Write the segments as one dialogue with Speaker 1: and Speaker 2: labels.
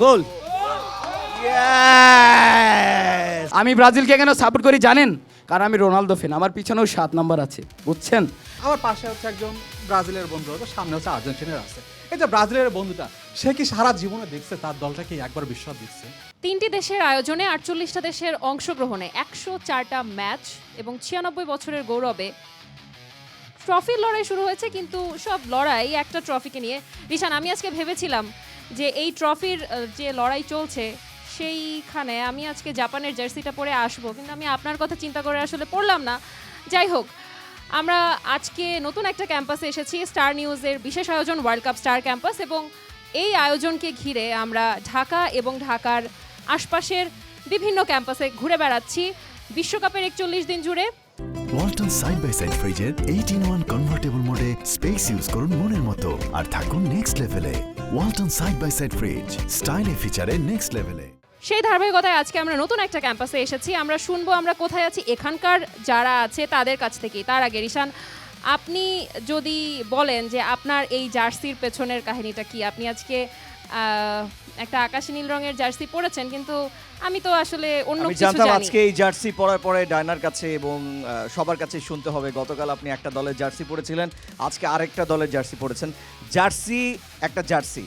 Speaker 1: গোল।
Speaker 2: আমি ব্রাজিলকে কেন সাপোর্ট করি জানেন? কারণ আমি রোনালদো ফ্যান, আমার পিছনেও 7 নাম্বার আছে, বুঝছেন?
Speaker 3: আমার পাশে হচ্ছে একজন ব্রাজিলের বন্ধু, তো সামনে হচ্ছে আর্জেন্টিনার আছে। এই যে ব্রাজিলের বন্ধুটা, সে কি সারা জীবনে দেখছে তার দলটাকে একবার বিশ্বকাপ দিচ্ছে?
Speaker 4: 3টি দেশের আয়োজনে 48টা দেশের অংশগ্রহণে 104টা ম্যাচ এবং 96 বছরের গৌরবে ট্রফির লড়াই শুরু হয়েছে, কিন্তু সব লড়াই একটা ট্রফিকে নিয়ে। রিশান, আমি আজকে ভেবেছিলাম যে এই ট্রফির যে লড়াই চলছে সেইখানে আমি আজকে জাপানের জার্সিটা পরে আসবো, কিন্তু আমি আপনার কথা চিন্তা করে আসলে পড়লাম না। যাই হোক, আমরা আজকে নতুন একটা ক্যাম্পাসে এসেছি, স্টার নিউজের বিশেষ আয়োজন ওয়ার্ল্ড কাপ স্টার ক্যাম্পাস, এবং এই আয়োজনকে ঘিরে আমরা ঢাকা এবং ঢাকার আশপাশের বিভিন্ন ক্যাম্পাসে ঘুরে বেড়াচ্ছি বিশ্বকাপের 41 দিন জুড়ে।
Speaker 5: ওয়ালটন সাইড বাই সাইড ফ্রিজের 8-in-1 কনভার্টেবল মোডে স্পেস ইউজ করুন মনের মতো আর থাকুন নেক্সট লেভেলে। Walton side by side fridge, স্টাইলে ফিচারে নেক্সট লেভেলে।
Speaker 4: সেই ধারাবাহিকতায় আজকে আমরা নতুন একটা ক্যাম্পাসে এসেছি। আমরা শুনবো আমরা কোথায় আছি এখানকার যারা আছে তাদের কাছ থেকেই। তার আগে রিশান, আপনি যদি বলেন যে আপনার এই জার্সির পেছনের কাহিনীটা কি? আপনি আজকে একটা আকাশী নীল রঙের জার্সি পরেছেন, কিন্তু আমি তো আসলে অন্য
Speaker 1: আমি
Speaker 4: কিছু
Speaker 1: জানতাম
Speaker 4: জানি।
Speaker 1: আজকে এই জার্সি পরার পরে ডায়নার কাছে এবং সবার কাছে শুনতে হবে গতকাল আপনি একটা দলের জার্সি পরেছিলেন, আজকে আরেকটা দলের জার্সি পরেছেন। জার্সি একটা জার্সি,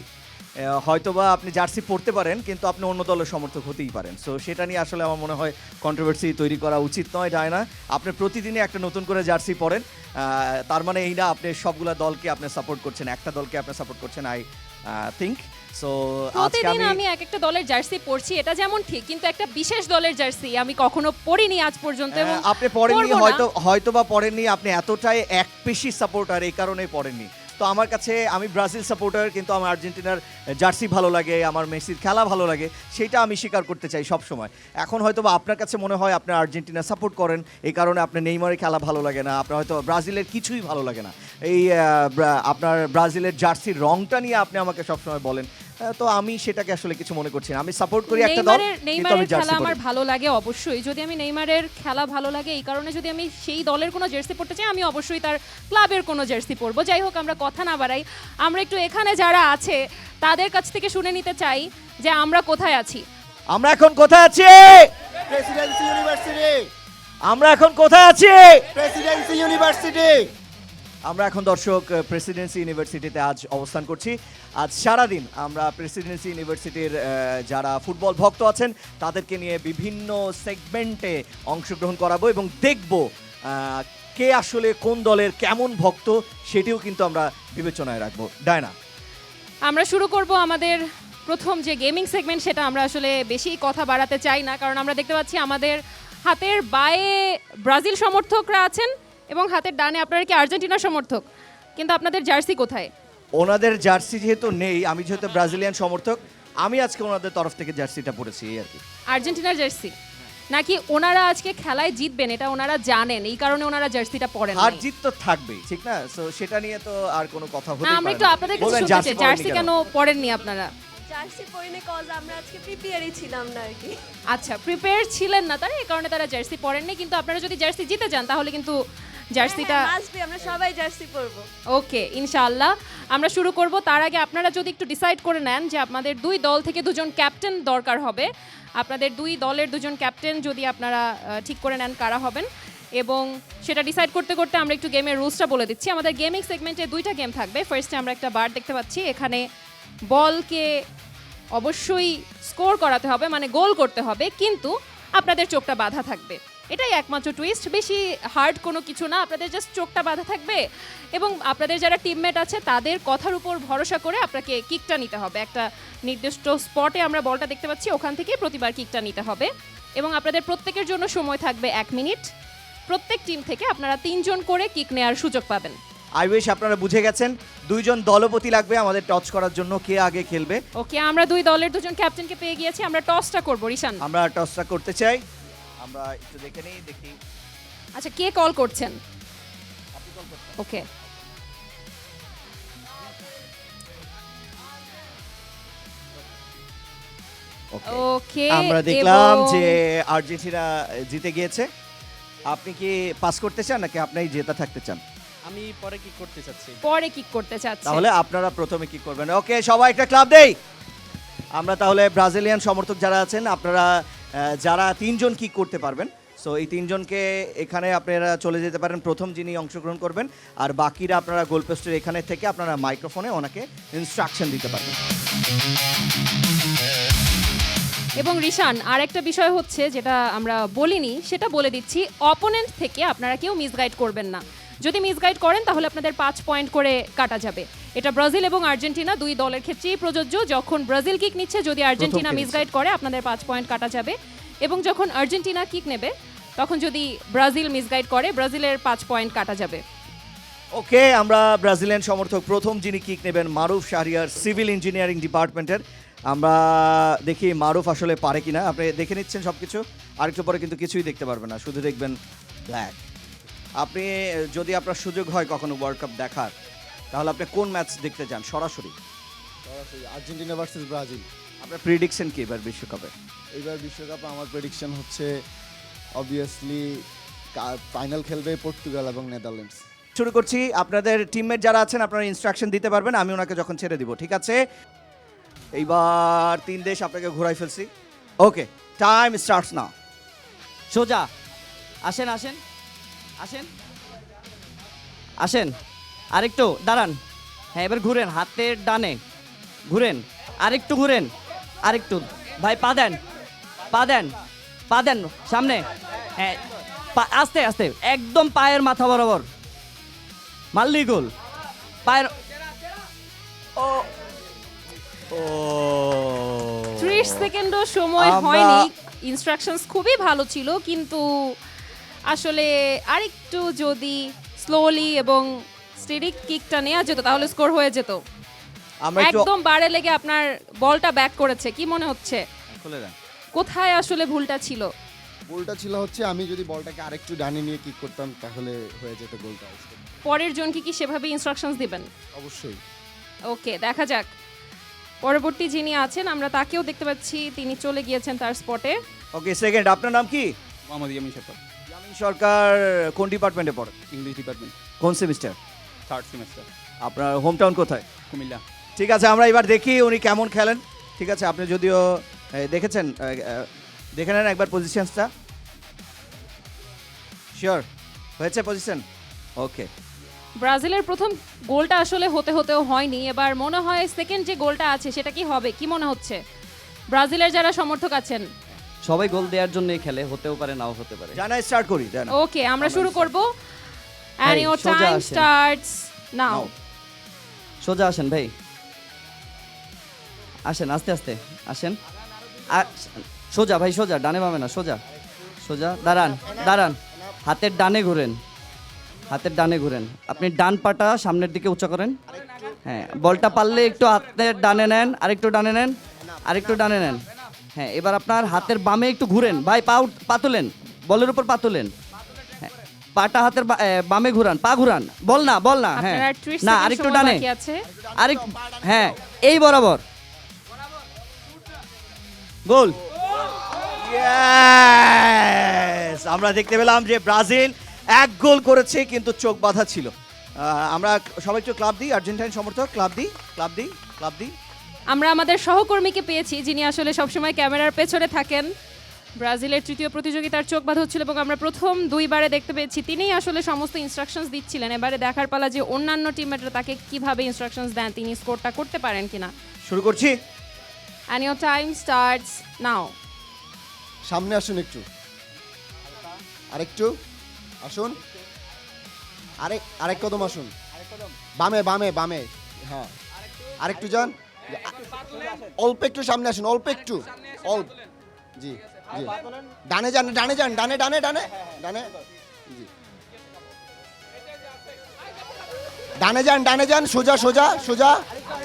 Speaker 1: হয়তোবা আপনি জার্সি পরতে পারেন কিন্তু আপনি অন্য দলের সমর্থক হতেই পারেন। সো সেটা নিয়ে আসলে আমার মনে হয় কন্ট্রোভার্সি তৈরি করা উচিত নয় ডায়না। আপনি প্রতিদিনই একটা নতুন করে জার্সি পরেন, তার মানে এই না আপনি সবগুলা দলকে আপনি সাপোর্ট করছেন, একটা দলকে আপনি সাপোর্ট করছেন। আই থিঙ্ক সো আজকে
Speaker 4: প্রতিদিন
Speaker 1: আমি
Speaker 4: আমি এক একটা দলের জার্সি পরছি, এটা যেমন ঠিক, কিন্তু একটা বিশেষ দলের জার্সি আমি কখনো পরিনি আজ পর্যন্ত, এবং
Speaker 1: আপনি পড়েননি,
Speaker 4: পরবো না।
Speaker 1: হয়তোবা পড়েননি, আপনি এতটাই একপেশি সাপোর্টার এই কারণেই পড়েননি। তো আমার কাছে, আমি ব্রাজিল সাপোর্টার কিন্তু আমার আর্জেন্টিনার জার্সি ভালো লাগে, আমার মেসির খেলা ভালো লাগে, সেটা আমি স্বীকার করতে চাই সব সময়। এখন হয়তোবা আপনার কাছে মনে হয় আপনি আর্জেন্টিনা সাপোর্ট করেন, এই কারণে আপনার নেইমারের খেলা ভালো লাগে না, আপনার হয়তো ব্রাজিলের কিছুই ভালো লাগে না। এই আপনার ব্রাজিলের জার্সির রংটা নিয়ে আপনি আমাকে সবসময় বলেন, তো আমি সেটাকে আসলে কিছু মনে করছি না। আমি সাপোর্ট করি একটা দল, কিন্তু আমি
Speaker 4: নেইমারের
Speaker 1: জার্সি
Speaker 4: খেলা আমার
Speaker 1: পরি।
Speaker 4: ভালো লাগে অবশ্যই। যদি আমি নেইমারের খেলা ভালো লাগে এই কারণে যদি আমি সেই দলের কোনো জার্সি পরতে চাই, আমি অবশ্যই তার ক্লাবের কোনো জার্সি পরবো। যাই হোক, আমরা কথা না বাড়াই, আমরা একটু এখানে যারা আছে তাদের কাছ থেকে শুনে নিতে চাই যে আমরা কোথায় আছি।
Speaker 1: আমরা এখন কোথায় আছি?
Speaker 6: প্রেসিডেন্সি ইউনিভার্সিটি,
Speaker 1: আমরা এখন কোথায় আছি?
Speaker 6: Presidency university.
Speaker 1: আমরা এখন দর্শক প্রেসিডেন্সি ইউনিভার্সিটিতে আজ অবস্থান করছি। আজ সারাদিন আমরা প্রেসিডেন্সি ইউনিভার্সিটির যারা ফুটবল ভক্ত আছেন তাদেরকে নিয়ে বিভিন্ন সেগমেন্টে অংশগ্রহণ করাবো এবং দেখব কে আসলে কোন দলের কেমন ভক্ত, সেটিও কিন্তু আমরা বিবেচনায় রাখবো। ডায়না,
Speaker 4: আমরা শুরু করব আমাদের প্রথম যে গেমিং সেগমেন্ট, সেটা আমরা আসলে বেশি কথা বাড়াতে চাই না, কারণ আমরা দেখতে পাচ্ছি আমাদের হাতের বায়ে ব্রাজিল সমর্থকরা আছেন এবং হাতের ডানে আপনারা কি আর্জেন্টিনার সমর্থক, কিন্তু আপনাদের জার্সি কোথায়?
Speaker 1: ওনাদের জার্সি যেহেতু নেই, আমি যেহেতু ব্রাজিলিয়ান সমর্থক, আমি আজকে ওনাদের তরফ থেকে জার্সিটা পরেছি এই আর কি।
Speaker 4: আর্জেন্টিনার জার্সি নাকি ওনারা আজকে খেলায় জিতবেন এটা ওনারা জানেন, এই কারণে ওনারা জার্সিটা পরেন
Speaker 1: হার
Speaker 4: নাই?
Speaker 1: জিত তো থাকবেই, ঠিক না? সো সেটা নিয়ে তো আর কোনো কথা
Speaker 4: না,
Speaker 1: হতেই
Speaker 4: আমরা
Speaker 1: পারে
Speaker 4: একটু
Speaker 1: না।
Speaker 4: আপনাদের কাছে
Speaker 1: বলবেন
Speaker 4: শুনতে
Speaker 1: জার্সি
Speaker 4: চাই,
Speaker 1: পরেননি
Speaker 4: জার্সি কেন পরেননি আপনারা?
Speaker 7: জার্সি পরিনি কজ আমরা আজকে প্রিপেয়ারই ছিলাম না আর কি।
Speaker 4: আচ্ছা, প্রিপেয়ার ছিলেন না তারা, এই কারণে তারা জার্সি পরেননি, কিন্তু আপনারা যদি জার্সি জিতে যান তাহলে কিন্তু জার্সিটা
Speaker 7: মাস্ট বি, আমরা সবাই জার্সি পরবো।
Speaker 4: ওকে, ইনশাআল্লাহ আমরা শুরু করব। তার আগে আপনারা যদি একটু ডিসাইড করে নেন যে আপনাদের দুই দল থেকে দুজন ক্যাপ্টেন দরকার হবে, আপনাদের দুই দলের দুজন ক্যাপ্টেন যদি আপনারা ঠিক করে নেন কারা হবেন, এবং সেটা ডিসাইড করতে করতে আমরা একটু গেমের রুলসটা বলে দিচ্ছি। আমাদের গেমিং সেগমেন্টে দুইটা গেম থাকবে। ফার্স্টে আমরা একটা বার দেখতে পাচ্ছি, এখানে বলকে অবশ্যই স্কোর করাতে হবে, মানে গোল করতে হবে, কিন্তু আপনাদের চোখটা বাঁধা থাকবে। এটাই একমাত্র টুইস্ট, বেশি হার্ড কোনো কিছু না, আপনাদের জাস্ট চোখটা বাঁধা থাকবে এবং আপনাদের যারা টিমমেট আছে তাদের কথার উপর ভরসা করে আপনাকে কিকটা নিতে হবে। একটা নির্দিষ্ট স্পটে আমরা বলটা দেখতে পাচ্ছি, ওখান থেকে প্রতিবার কিকটা নিতে হবে এবং আপনাদের প্রত্যেকের জন্য সময় থাকবে 1 মিনিট। প্রত্যেক টিম থেকে আপনারা 3 জন করে কিক নেওয়ার সুযোগ পাবেন।
Speaker 1: আই উইশ আপনারা বুঝে গেছেন, দুইজন দলপতি লাগবে আমাদের টচ করার জন্য, কে আগে খেলবে।
Speaker 4: ওকে, আমরা দুই দলের দুজন ক্যাপ্টেনকে পেয়ে গিয়েছি, আমরা টসটা করবো। রিশান,
Speaker 1: আমরা টসটা করতে চাই, আমরা একটু দেখে নেই, দেখি।
Speaker 4: আচ্ছা, কে কল করছেন? ওকে, ওকে,
Speaker 1: আমরা দেখলাম
Speaker 4: এবং-
Speaker 1: যে আর্জেন্টিনা জিতে গিয়েছে। আপনি কি পাস করতে চান নাকি আপনি জেতা থাকতে চান?
Speaker 2: আমি পরে কি করতে চাচ্ছি?
Speaker 4: পরে কিক করতে চাচ্ছে।
Speaker 1: তাহলে আপনারা প্রথমে কি করবেন? ওকে, সবাই একটা ক্লাব দেই। আমরা তাহলে ব্রাজিলিয়ান সমর্থক যারা আছেন আপনারা যারা 3 জন কিক করতে পারবেন, সো এই 3 জনকে এখানে আপনারা চলে যেতে পারেন, প্রথম যিনি অংশগ্রহণ করবেন, আর বাকিরা আপনারা গোলপোস্টের এখানে থেকে আপনারা মাইক্রোফোনে ওনাকে ইনস্ট্রাকশন দিতে পারবেন।
Speaker 4: এবং রিশান, আরেকটা বিষয় হচ্ছে যেটা আমরা বলিনি, সেটা বলে দিচ্ছি, অপোনেন্ট থেকে আপনারা কেউ মিসগাইড করবেন না। যদি মিসগাইড করেন তাহলে আপনাদের 5 পয়েন্ট করে কাটা যাবে। এটা ব্রাজিল এবং আর্জেন্টিনা দুই দলের ক্ষেত্রেই প্রযোজ্য। যখন ব্রাজিল কিক নিচ্ছে, যদি আর্জেন্টিনা
Speaker 1: প্রথম
Speaker 4: মিসগাইড করে আপনাদের 5 পয়েন্ট কাটা যাবে, এবং যখন আর্জেন্টিনা কিক নেবে তখন যদি ব্রাজিল মিসগাইড করে ব্রাজিলের 5 পয়েন্ট কাটা যাবে।
Speaker 1: ওকে, আমরা ব্রাজিলিয়ান সমর্থক প্রথম যিনি কিক নেবেন মারুফ শাহরিয়ার, সিভিল ইঞ্জিনিয়ারিং ডিপার্টমেন্টের। আমরা দেখি মারুফ আসলে পারে কিনা। আপনি দেখে নিচ্ছেন সব কিছু, আরেকটু পরে কিন্তু কিছুই দেখতে পারবেন না, শুধু দেখবেন ব্ল্যাক। আপনি যদি আপনার সুযোগ হয় কখনো ওয়ার্ল্ড কাপ দেখার, তাহলে আপনি কোন ম্যাচ দেখতে চান সরাসরি?
Speaker 6: Argentina versus Brazil.
Speaker 1: আপনার প্রিডিকশন কি এবার বিশ্বকাপে?
Speaker 6: এইবার বিশ্বকাপে আমার প্রেডিকশন হচ্ছে অবভিয়াসলি ফাইনাল খেলবে পর্তুগাল এবং নেদারল্যান্ডস।
Speaker 1: শুরু করছি। আপনাদের টিমমেট যারা আছেন আপনারা ইনস্ট্রাকশন দিতে পারবেন, আমি ওনাকে যখন ছেড়ে দিব, ঠিক আছে? এইবার 3 দেশ আপনাকে ঘোরাই ফেলছি। ওকে, টাইম স্টার্টস নাও।
Speaker 8: সোজা আসেন আসেন আসেন আসেন, আরেকটু দাঁড়ান। হ্যাঁ, এবার ঘুরেন, হাতের ডানে ঘুরেন, আরেকটু ঘুরেন, আরেকটু। ভাই পা দেন, পা দেন, পা দেন সামনে। হ্যাঁ, আস্তে আস্তে, একদম পায়ের মাথা বরাবর মারলি গোল। পায়ের
Speaker 4: 30 সেকেন্ডও সময়
Speaker 1: আমরা-
Speaker 4: হয়নি। ইনস্ট্রাকশনস খুবই ভালো ছিল, কিন্তু আসলে আরেকটু যদি স্লোলি এবং স্টেডি কিকটা নেওয়া যেত তাহলে স্কোর হয়ে যেত।
Speaker 1: আমরা একটু
Speaker 4: একদম বারে লেগে আপনার বলটা ব্যাক করেছে, কি মনে হচ্ছে
Speaker 1: খুলে দেন।
Speaker 4: কোথায় আসলে ভুলটা ছিল?
Speaker 6: গোলটা ছিল হচ্ছে আমি যদি বলটাকে আরেকটু ডানে নিয়ে কিক করতাম তাহলে হয়ে যেত গোলটা।
Speaker 4: পরের জনকে কি সেভাবে ইনস্ট্রাকশনস দিবেন?
Speaker 6: অবশ্যই।
Speaker 4: ওকে, দেখা যাক। পরবর্তী যিনি আছেন আমরা তাকেও দেখতে পাচ্ছি, তিনি চলে গিয়েছেন তার স্পটে।
Speaker 1: ওকে, সেকেন্ড। আপনার নাম কি?
Speaker 3: মোহাম্মদ ইয়ামিন সরকার,
Speaker 1: ইয়ামিন সরকার। কোন ডিপার্টমেন্টে পড়েন?
Speaker 3: ইংলিশ ডিপার্টমেন্ট,
Speaker 1: কোন সেমিস্টার?
Speaker 3: 3rd সেমিস্টার,
Speaker 1: আপনার হোম টাউন কোথায়?
Speaker 3: কুমিল্লা।
Speaker 1: ঠিক আছে, আমরা এবার দেখি উনি কেমন খেলেন। ঠিক আছে, আপনি যদিও দেখেছেন, দেখে নেন একবার পজিশনসটা। শিওর হয়েছে পজিশন? ওকে,
Speaker 4: ব্রাজিলের প্রথম গোলটা আসলে হতেও হয়নি। এবার মনে হয় সেকেন্ড যে গোলটা আছে সেটা কি হবে, কি মনে হচ্ছে? ব্রাজিলের যারা সমর্থক আছেন
Speaker 8: সবাই গোল দেওয়ার জন্যই খেলে, হতেও পারে নাও হতে পারে।
Speaker 1: জানা স্টার্ট করি, জানা।
Speaker 4: ওকে, আমরা শুরু করব। and
Speaker 8: Hey,
Speaker 4: your
Speaker 8: সোজা
Speaker 4: time
Speaker 8: আসেন।
Speaker 4: starts now.
Speaker 1: Now.
Speaker 8: সোজা আসেন ভাই, আসেন আস্তে আস্তে আসেন। সোজা ভাই, সোজা, ডানে বামে না, সোজা সোজা। দাঁড়ান দাঁড়ান, হাতের ডানে ঘুরেন, হাতের ডানে ঘুরেন। আপনি ডান পাটা সামনের দিকে উঁচা করেন। হ্যাঁ, বলটা পারলে একটু হাতের ডানে নেন, আরেকটু ডানে নেন, আরেকটু ডানে নেন। হ্যাঁ, এবার আপনার হাতের বামে একটু ঘুরেন ভাই, পা তুলেন, বলের উপর পা তুলেন। হ্যাঁ, পাটা হাতের বামে ঘুরান, পা ঘুরান, বল না হ্যাঁ,
Speaker 4: আপনার 30
Speaker 8: না
Speaker 4: সেকেন্ড
Speaker 8: আরেকটু
Speaker 4: সময়
Speaker 8: ডানে,
Speaker 4: বাকি আছে।
Speaker 8: আরেক, হ্যাঁ, এই বরাবর গোল।
Speaker 1: Yes! আমরা দেখতে পেলাম যে ব্রাজিল 1 গোল করেছে, কিন্তু চোখ বাঁধা ছিল। আমরা সবাই একটু ক্লাব দিই, আর্জেন্টাইন সমর্থক ক্লাব দিই, ক্লাব দিই, ক্লাব দিই।
Speaker 4: আমরা আমাদের সহকর্মীকে পেয়েছি যিনি আসলে সবসময় ক্যামেরার পেছনে থাকেন। ব্রাজিলের তৃতীয় প্রতিযোগিতার চোখ বাঁধা হচ্ছিল এবং আমরা প্রথম 2 বারে দেখতে পেয়েছি তিনিই আসলে সমস্ত ইনস্ট্রাকশনস দিচ্ছিলেন। এবারে দেখার পালা যে অন্যান্য টিমমেটরা তাকে কিভাবে ইনস্ট্রাকশনস দেন, তিনি স্কোরটা করতে পারেন কিনা।
Speaker 1: শুরু করছি।
Speaker 4: and your time starts now.
Speaker 6: সামনে আসুন একটু, আরেকটু আসুন, আরেক কদম আসুন, বামে বামে বামে। হ্যাঁ, আরেকটু যান, অল্প একটু সামনে আসুন, অল্প একটু, অল্প। জি জি, ডানে যান, ডানে যান, ডানে ডানে ডানে ডানে। জি, ডানে যান, সোজা সোজা সোজা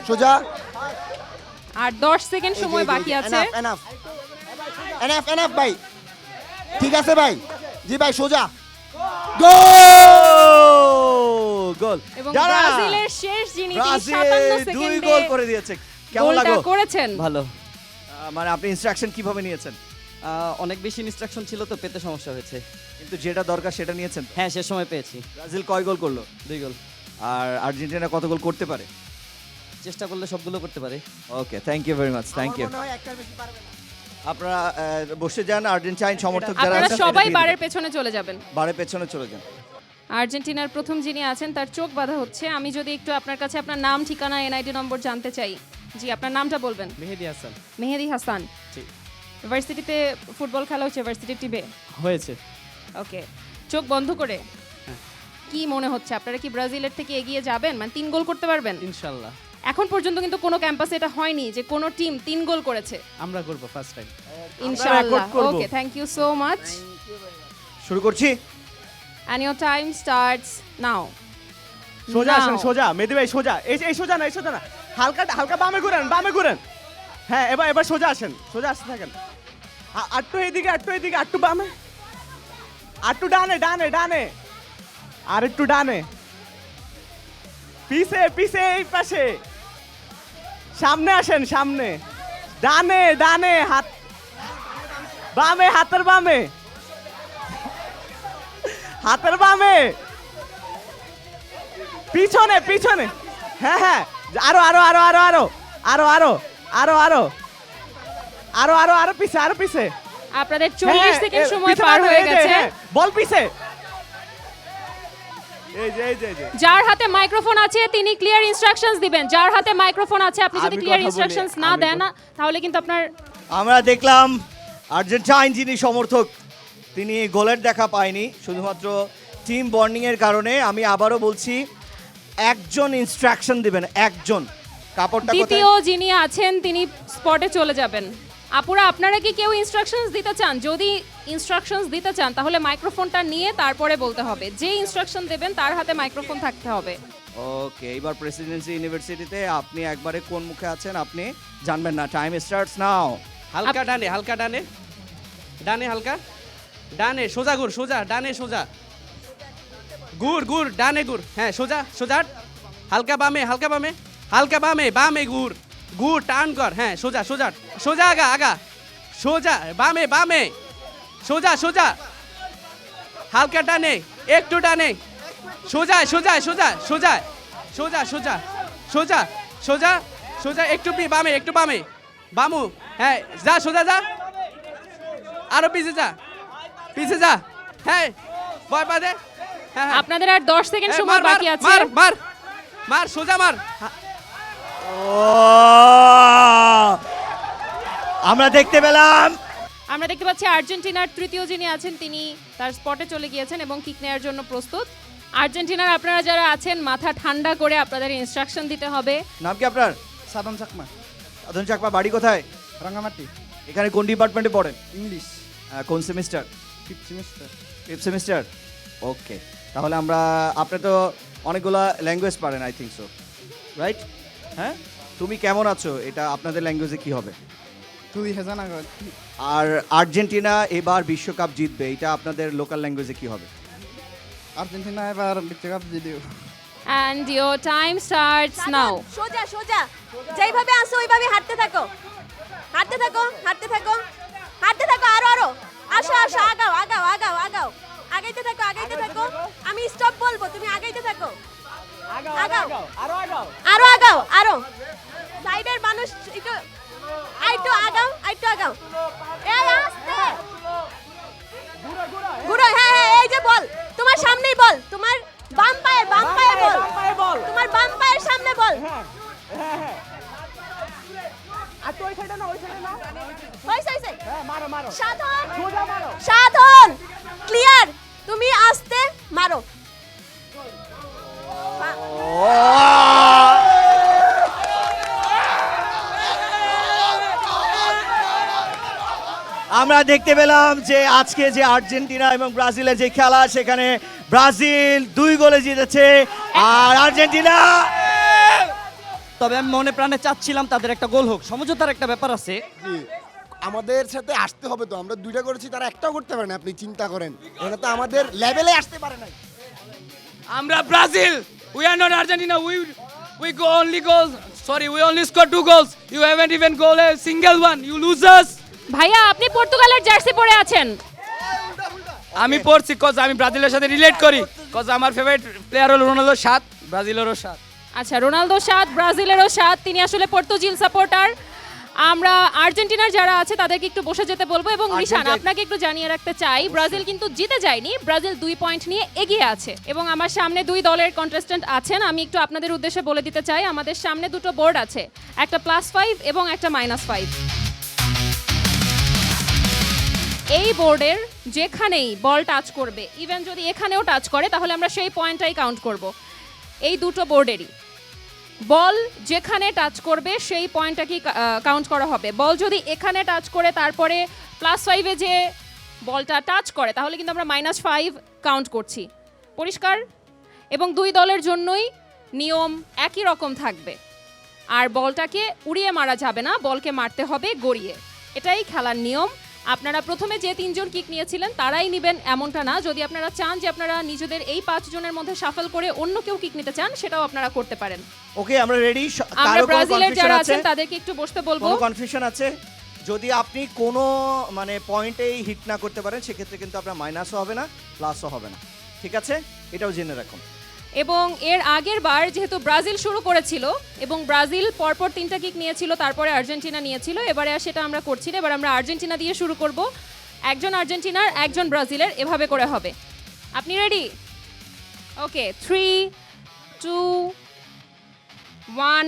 Speaker 6: সোজা।
Speaker 4: আর 10 সেকেন্ড সময় বাকি আছে।
Speaker 6: এনাফ এনাফ এনাফ ভাই, ঠিক আছে ভাই। জি ভাই, সোজা।
Speaker 1: গোল।
Speaker 4: এবং
Speaker 1: যারা
Speaker 4: ব্রাজিলের শেষ যিনি তিনি
Speaker 1: ব্রাজিল
Speaker 4: 57
Speaker 1: 2
Speaker 4: সেকেন্ডে
Speaker 1: গোল করে দিয়েছে, কেমন
Speaker 4: গোলটা
Speaker 1: লাগলো?
Speaker 4: করেছেন।
Speaker 8: ভালো।
Speaker 1: মানে আপনি ইনস্ট্রাকশন কিভাবে নিয়েছেন?
Speaker 8: অনেক বেশি ইনস্ট্রাকশন ছিল তো, পেতে সমস্যা হয়েছে।
Speaker 1: কিন্তু যেটা দরকার সেটা নিয়েছেন।
Speaker 8: হ্যাঁ, সে সময় পেয়েছি।
Speaker 1: ব্রাজিল কয় গোল করলো?
Speaker 8: 2 গোল।
Speaker 1: আর আর্জেন্টিনা কত গোল করতে পারে?
Speaker 8: চেষ্টা করলে সবগুলো করতে পারে।
Speaker 1: Okay, thank you very much, thank you. আপনারা বসে যান, আর্জেন্টাইন সমর্থক যারা
Speaker 4: আপনারা
Speaker 1: আছেন,
Speaker 4: সবাই
Speaker 1: এটা দিয়ে
Speaker 4: বারের
Speaker 1: দিন।
Speaker 4: পেছনে চলে যাবেন।
Speaker 1: বারের পেছনে চলে যান।
Speaker 4: আর্জেন্টিনার প্রথম যিনি আছেন তার চোখ বাঁধা হচ্ছে। আমি যদি একটু আপনার কাছে আপনার নাম, ঠিকানা, এনআইডি নম্বর জানতে চাই। জি, আপনার নামটা বলবেন।
Speaker 2: মেহেদি হাসান
Speaker 4: মেহেদি হাসান। ভার্সিটিতে ফুটবল খেলা হচ্ছে, ভার্সিটি টিমে
Speaker 2: হয়েছে।
Speaker 4: ওকে, চোখ বন্ধ করে কি মনে হচ্ছে, আপনারা কি ব্রাজিলের থেকে এগিয়ে যাবেন, মানে 3 গোল করতে পারবেন?
Speaker 2: ইনশাল্লাহ
Speaker 4: এখন পর্যন্ত কিন্তু কোনো ক্যাম্পাসে এটা হয়নি যে কোনো টিম 3 গোল করেছে।
Speaker 2: আমরা করবো ফার্স্ট টাইম।
Speaker 4: ইনশাআল্লাহ। ওকে, থ্যাংক ইউ সো মাচ।
Speaker 1: শুরু করছি।
Speaker 4: And your time starts now.
Speaker 9: সোজা আসেন,
Speaker 4: Now.
Speaker 9: সোজা মেহেদি ভাই, সোজা। এই সোজা না, এই সোজা না, হালকা হালকা বামে ঘুরেন, বামে ঘুরেন। হ্যাঁ, এবার সোজা আসেন, সোজা আসতে থাকেন। আটটু এদিকে, আটটু এদিকে, আটটু বামে, আটটু ডানে, ডানে, ডানে, আর একটু ডানে, পিছে পিছে, এই পাশে, সামনে আসেন, সামনে, ডানে ডানে, হাত বামে, হাতের বামে, হাতের বামে, পিছনে পিছনে, হ্যাঁ হ্যাঁ, আরো আরো আরো আরো আরো আরো আরো আরো আরো আরো আরো আরো পিছে, আরো পিছে।
Speaker 4: আপনাদের
Speaker 9: হ্যাঁ,
Speaker 4: 40 সেকেন্ড সময়
Speaker 9: পিছে
Speaker 4: পার
Speaker 9: বাঁধো,
Speaker 4: হয়ে
Speaker 9: এই যে,
Speaker 4: গেছে।
Speaker 9: হ্যাঁ, বল পিছে, এই যে এই যে এই যে।
Speaker 4: যার হাতে মাইক্রোফোন আছে তিনি ক্লিয়ার ইনস্ট্রাকশনস দিবেন। যার হাতে মাইক্রোফোন আছে আপনি যদি
Speaker 1: আমি
Speaker 4: ক্লিয়ার
Speaker 1: কথা বলি,
Speaker 4: ইনস্ট্রাকশনস না
Speaker 1: আমি
Speaker 4: দেন তাহলে কিন্তু আপনার
Speaker 1: আমরা দেখলাম আর্জেন্টাইন যিনি সমর্থক তিনি গোলের দেখা পায়নি, শুধুমাত্র টিম বন্ডিং এর কারণে। আমি আবারও বলছি, একজন ইনস্ট্রাকশন দিবেন, একজন। কাপড়টা কোথায়?
Speaker 4: দ্বিতীয় যিনি আছেন তিনি স্পটে চলে যাবেন। আপুরা, আপনারা কি কেউ ইনস্ট্রাকশনস দিতে চান? যদি ইনস্ট্রাকশনস দিতে চান তাহলে মাইক্রোফোনটা নিয়ে তারপরে বলতে হবে। যে ইনস্ট্রাকশন দেবেন তার হাতে মাইক্রোফোন থাকতে হবে।
Speaker 1: ওকে, এবার প্রেসিডেন্সি ইউনিভার্সিটিতে আপনি একবারে কোন মুখে আছেন আপনি জানবেন না। টাইম স্টার্টস নাও।
Speaker 2: হালকা ডানে, হালকা ডানে, ডানে হালকা ডানে, সোজা ঘুর, সোজা ডানে, সোজা ঘুর, ঘুর ডানে ঘুর, হ্যাঁ সোজা সোজা, হালকা বামে, হালকা বামে, হালকা বামে, বামে ঘুর, ঘুর টার্ন কর, হ্যাঁ সোজা সোজা, সোজা আগা আগা, সোজা বামে বামে, সোজা সোজা, হালকা ডানে, একটু ডানে, সোজা সোজা সোজা সোজা সোজা সোজা সোজা সোজা সোজা, একটু বামে, একটু বামে, বামু, হ্যাঁ যা সোজা যা, আরো পিছে যা, পিছে যা, হ্যাঁ ভয় পা দে, হ্যাঁ হ্যাঁ,
Speaker 4: আপনাদের আর 10 সেকেন্ড
Speaker 2: হ্যাঁ,
Speaker 4: সময়
Speaker 2: মার, মার,
Speaker 4: বাকি আছে।
Speaker 2: মার মার মার, সোজা মার।
Speaker 1: আমরা দেখতে পেলাম
Speaker 4: আমরা দেখতে পাচ্ছি আর্জেন্টিনার তৃতীয় যিনি আছেন তিনি তার স্পটে চলে গিয়েছেন এবং কিক নেওয়ার জন্য প্রস্তুত। আর্জেন্টিনার আপনারা যারা আছেন মাথা ঠান্ডা করে আপনাদের ইনস্ট্রাকশন দিতে হবে।
Speaker 1: নাম কি আপনার?
Speaker 2: সাদম চাকমা,
Speaker 1: সাধন চাকমা, বাড়ি কোথায়?
Speaker 2: রাঙ্গামাটি,
Speaker 1: এখানে কোন ডিপার্টমেন্টে পড়েন?
Speaker 2: ইংলিশ,
Speaker 1: কোন semester?
Speaker 2: 5th semester.
Speaker 1: 5th semester. ওকে, তাহলে আমরা, আপনি তো অনেকগুলা ল্যাঙ্গুয়েজ পারেন, আই থিঙ্ক সো, রাইট? হ্যাঁ, তুমি কেমন আছো এটা আপনাদের ল্যাঙ্গুয়েজে কি হবে?
Speaker 2: তুই হেজানা গর,
Speaker 1: আর আর্জেন্টিনা এবার বিশ্বকাপ জিতবে, এটা আপনাদের লোকাল ল্যাঙ্গুয়েজে কি হবে?
Speaker 2: আর্জেন্টিনা এবার বিশ্বকাপ জিতবে।
Speaker 4: And your time starts now.
Speaker 7: সোজা সোজা, যেইভাবে আসো ওইভাবে হাঁটতে থাকো, হাঁটতে থাকো, হাঁটতে থাকো, হাঁটতে থাকো, আরো আরো, আসো আসো, আগাও আগাও আগাও আগাও, আগাইতে থাকো, আগাইতে থাকো। আমি স্টপ বলবো, তুমি আগাইতে থাকো, আগাও,
Speaker 9: আরো আগাও,
Speaker 7: আরো আগাও, আরো। সাইডের মানুষ একটু আইটু আগাও, আইটু আগাও, এই আস্তে ঘুরো, হ্যাঁ হ্যাঁ, এই যে বল তোমার সামনেই, বল তোমার বাম পায়ে, বাম পায়ে বল,
Speaker 9: বল,
Speaker 7: তোমার বাম পায়ের সামনে বল।
Speaker 9: হ্যাঁ হ্যাঁ, আর তো ওই সাইডে না, ওই সাইডে না,
Speaker 7: হইছে হইছে,
Speaker 9: হ্যাঁ মারো মারো,
Speaker 7: সাধন
Speaker 9: সোজা মারো।
Speaker 7: সাধন, ক্লিয়ার, তুমি আস্তে মারো।
Speaker 1: আমরা দেখতে পেলাম যে আজকে যে আর্জেন্টিনা এবং ব্রাজিলের যে খেলা, সেখানে ব্রাজিল 2 গোলে জিতেছে আর আর্জেন্টিনা।
Speaker 8: তবে আমি মনে প্রাণে চাচ্ছিলাম তাদের একটা গোল হোক, সমঝোতার একটা ব্যাপার আছে।
Speaker 6: জি, আমাদের সাথে আসতে হবে তো, আমরা 2টা করেছি, তারা একটাও করতে পারে না, আপনি চিন্তা করেন, এটা তো আমাদের লেভেলে আসতে পারে না।
Speaker 2: আমরা Brazil, we are not Argentina, we go only goals, sorry, we only score 2 goals, you haven't even goal a single one, you losers.
Speaker 4: ভাইয়া, আপনি পর্তুগালের জার্সি পরে আছেন।
Speaker 2: আমি পড়ছি কজ আমি ব্রাজিলের সাথে রিলেট করি, কজ আমার ফেভারিট প্লেয়ার হলো রোনালদো 7, ব্রাজিলেরও 7।
Speaker 4: আচ্ছা, রোনালদো 7, ব্রাজিলেরও 7, তিনি আসলে পর্তুজিল সাপোর্টার। আমরা আর্জেন্টিনার যারা আছে তাদেরকে একটু বসে যেতে বলবো এবং নিশান আপনাকে একটু জানিয়ে রাখতে চাই ব্রাজিল কিন্তু জিতে যায়নি, ব্রাজিল 2 পয়েন্ট নিয়ে এগিয়ে আছে এবং আমার সামনে 2 দলের কন্টেস্ট্যান্ট আছেন। আমি একটু আপনাদের উদ্দেশ্যে বলে দিতে চাই আমাদের সামনে দুটো বোর্ড আছে, একটা +5 এবং একটা -5। এই বোর্ডের যেখানেই বল টাচ করবে, ইভেন যদি এখানেও টাচ করে তাহলে আমরা সেই পয়েন্টটাই কাউন্ট করব। এই দুটো বোর্ডেরই বল যেখানে টাচ করবে সেই পয়েন্টটাকেই কাউন্ট করা হবে। বল যদি এখানে টাচ করে তারপরে +5-এ যে বলটা টাচ করে তাহলে কিন্তু আমরা -5 কাউন্ট করছি। পরিষ্কার? এবং 2 দলের জন্যই নিয়ম একই রকম থাকবে। আর বলটাকে উড়িয়ে মারা যাবে না, বলকে মারতে হবে গড়িয়ে। এটাই খেলার নিয়ম। আপনারা প্রথমে যে 3 জন কিক নিয়েছিলেন তারাই নেবেন এমনটা না। যদি আপনারা চান যে আপনারা নিজেদের এই 5 জনের মধ্যে শাফল করে অন্য কেউ কিক নিতে চান সেটাও আপনারা করতে পারেন।
Speaker 1: ওকে, আমরা রেডি।
Speaker 4: আমরা
Speaker 1: কারো কোনো
Speaker 4: ব্রাজিলের
Speaker 1: কনফিউশন
Speaker 4: যারা
Speaker 1: আছে?
Speaker 4: আছেন তাদেরকে একটু বসতে বলবো।
Speaker 1: কোনো কনফিউশন আছে? যদি আপনি কোনো মানে পয়েন্টেই হিট না করতে পারেন সেক্ষেত্রে কিন্তু আপনার মাইনাসও হবে না, প্লাসও হবে না। ঠিক আছে, এটাও জেনে রাখুন।
Speaker 4: এবং এর আগের বার যেহেতু ব্রাজিল শুরু করেছিল এবং ব্রাজিল পরপর 3টা কিক নিয়েছিল, তারপরে আর্জেন্টিনা নিয়েছিল, এবারে আর সেটা আমরা করছি না। এবার আমরা আর্জেন্টিনা দিয়ে শুরু করব। একজন আর্জেন্টিনার, একজন ব্রাজিলের, এভাবে করে হবে। আপনি রেডি? ওকে, 3, 2, 1।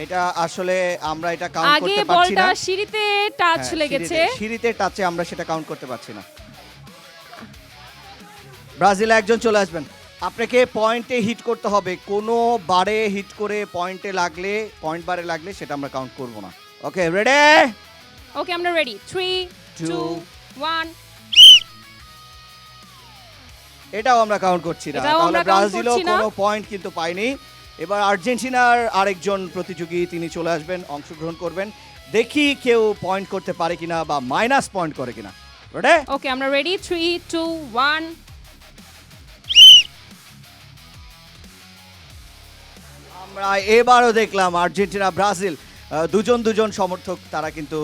Speaker 1: এটা আসলে আমরা এটা কাউন্ট
Speaker 4: আগে
Speaker 1: করতে পারছি
Speaker 4: বলটা
Speaker 1: না।
Speaker 4: সিঁড়িতে টাচ
Speaker 1: হ্যাঁ,
Speaker 4: লেগেছে।
Speaker 1: সিঁড়িতে টাচে আমরা সেটা কাউন্ট করতে পারছি না। ব্রাজিলে একজন চলে আসবেন। আপনাকে পয়েন্টে হিট করতে হবে, কোনো বারে হিট করে পয়েন্টে লাগলে, পয়েন্ট বারে লাগলে সেটা আমরা কাউন্ট করব না। ওকে, রেডি?
Speaker 4: ওকে, আমরা রেডি। 3, 2, 1।
Speaker 1: এটাও আমরা কাউন্ট করছি না,
Speaker 4: এটাও
Speaker 1: তাহলে
Speaker 4: আমরা count
Speaker 1: ব্রাজিলও
Speaker 4: করছি না।
Speaker 1: কোনো পয়েন্ট কিন্তু পায়নি। এবার আর্জেন্টিনার আরেকজন প্রতিযোগী তিনি চলে আসবেন, অংশগ্রহণ করবেন। দেখি কেউ পয়েন্ট করতে পারে কিনা বা মাইনাস পয়েন্ট করে কিনা। রেডি?
Speaker 4: ওকে, আমরা রেডি। 3, 2, 1।
Speaker 1: আমরা এবারও দেখলাম আর্জেন্টিনা ব্রাজিল দুজন সমর্থক তারা কিন্তু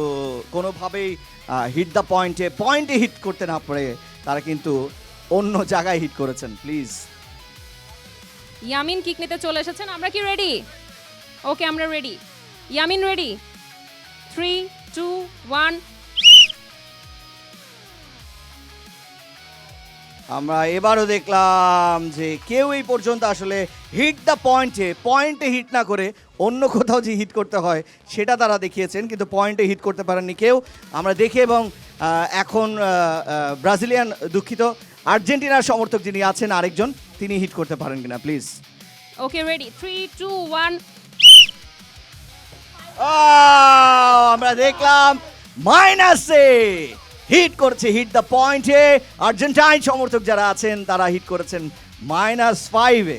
Speaker 1: কোনোভাবেই হিট দ্য পয়েন্টে হিট করতে না পারে তারা কিন্তু অন্য জায়গায় হিট করেছেন। প্লিজ,
Speaker 4: ইয়ামিন কিক নিতে চলে এসেছেন। আমরা কি রেডি? ওকে, আমরা রেডি। ইয়ামিন রেডি? 3, 2, 1।
Speaker 1: আমরা এবারও দেখলাম যে কেউ এই পর্যন্ত আসলে হিট দ্য পয়েন্টে হিট না করে অন্য কোথাও যে হিট করতে হয় সেটা তারা দেখিয়েছেন, কিন্তু পয়েন্টে হিট করতে পারেননি কেউ। আমরা দেখি এবং এখন ব্রাজিলিয়ান, দুঃখিত, আর্জেন্টিনার সমর্থক যিনি আছেন আরেকজন, তিনি হিট করতে পারেন কিনা প্লিজ।
Speaker 4: Okay, ready. 3, 2, 1।
Speaker 1: আমরা দেখলাম মাইনাসে হিট করছে, হিট দ্য পয়েন্টে আর্জেন্টাইন সমর্থক যারা আছেন তারা হিট করেছেন -5-এ।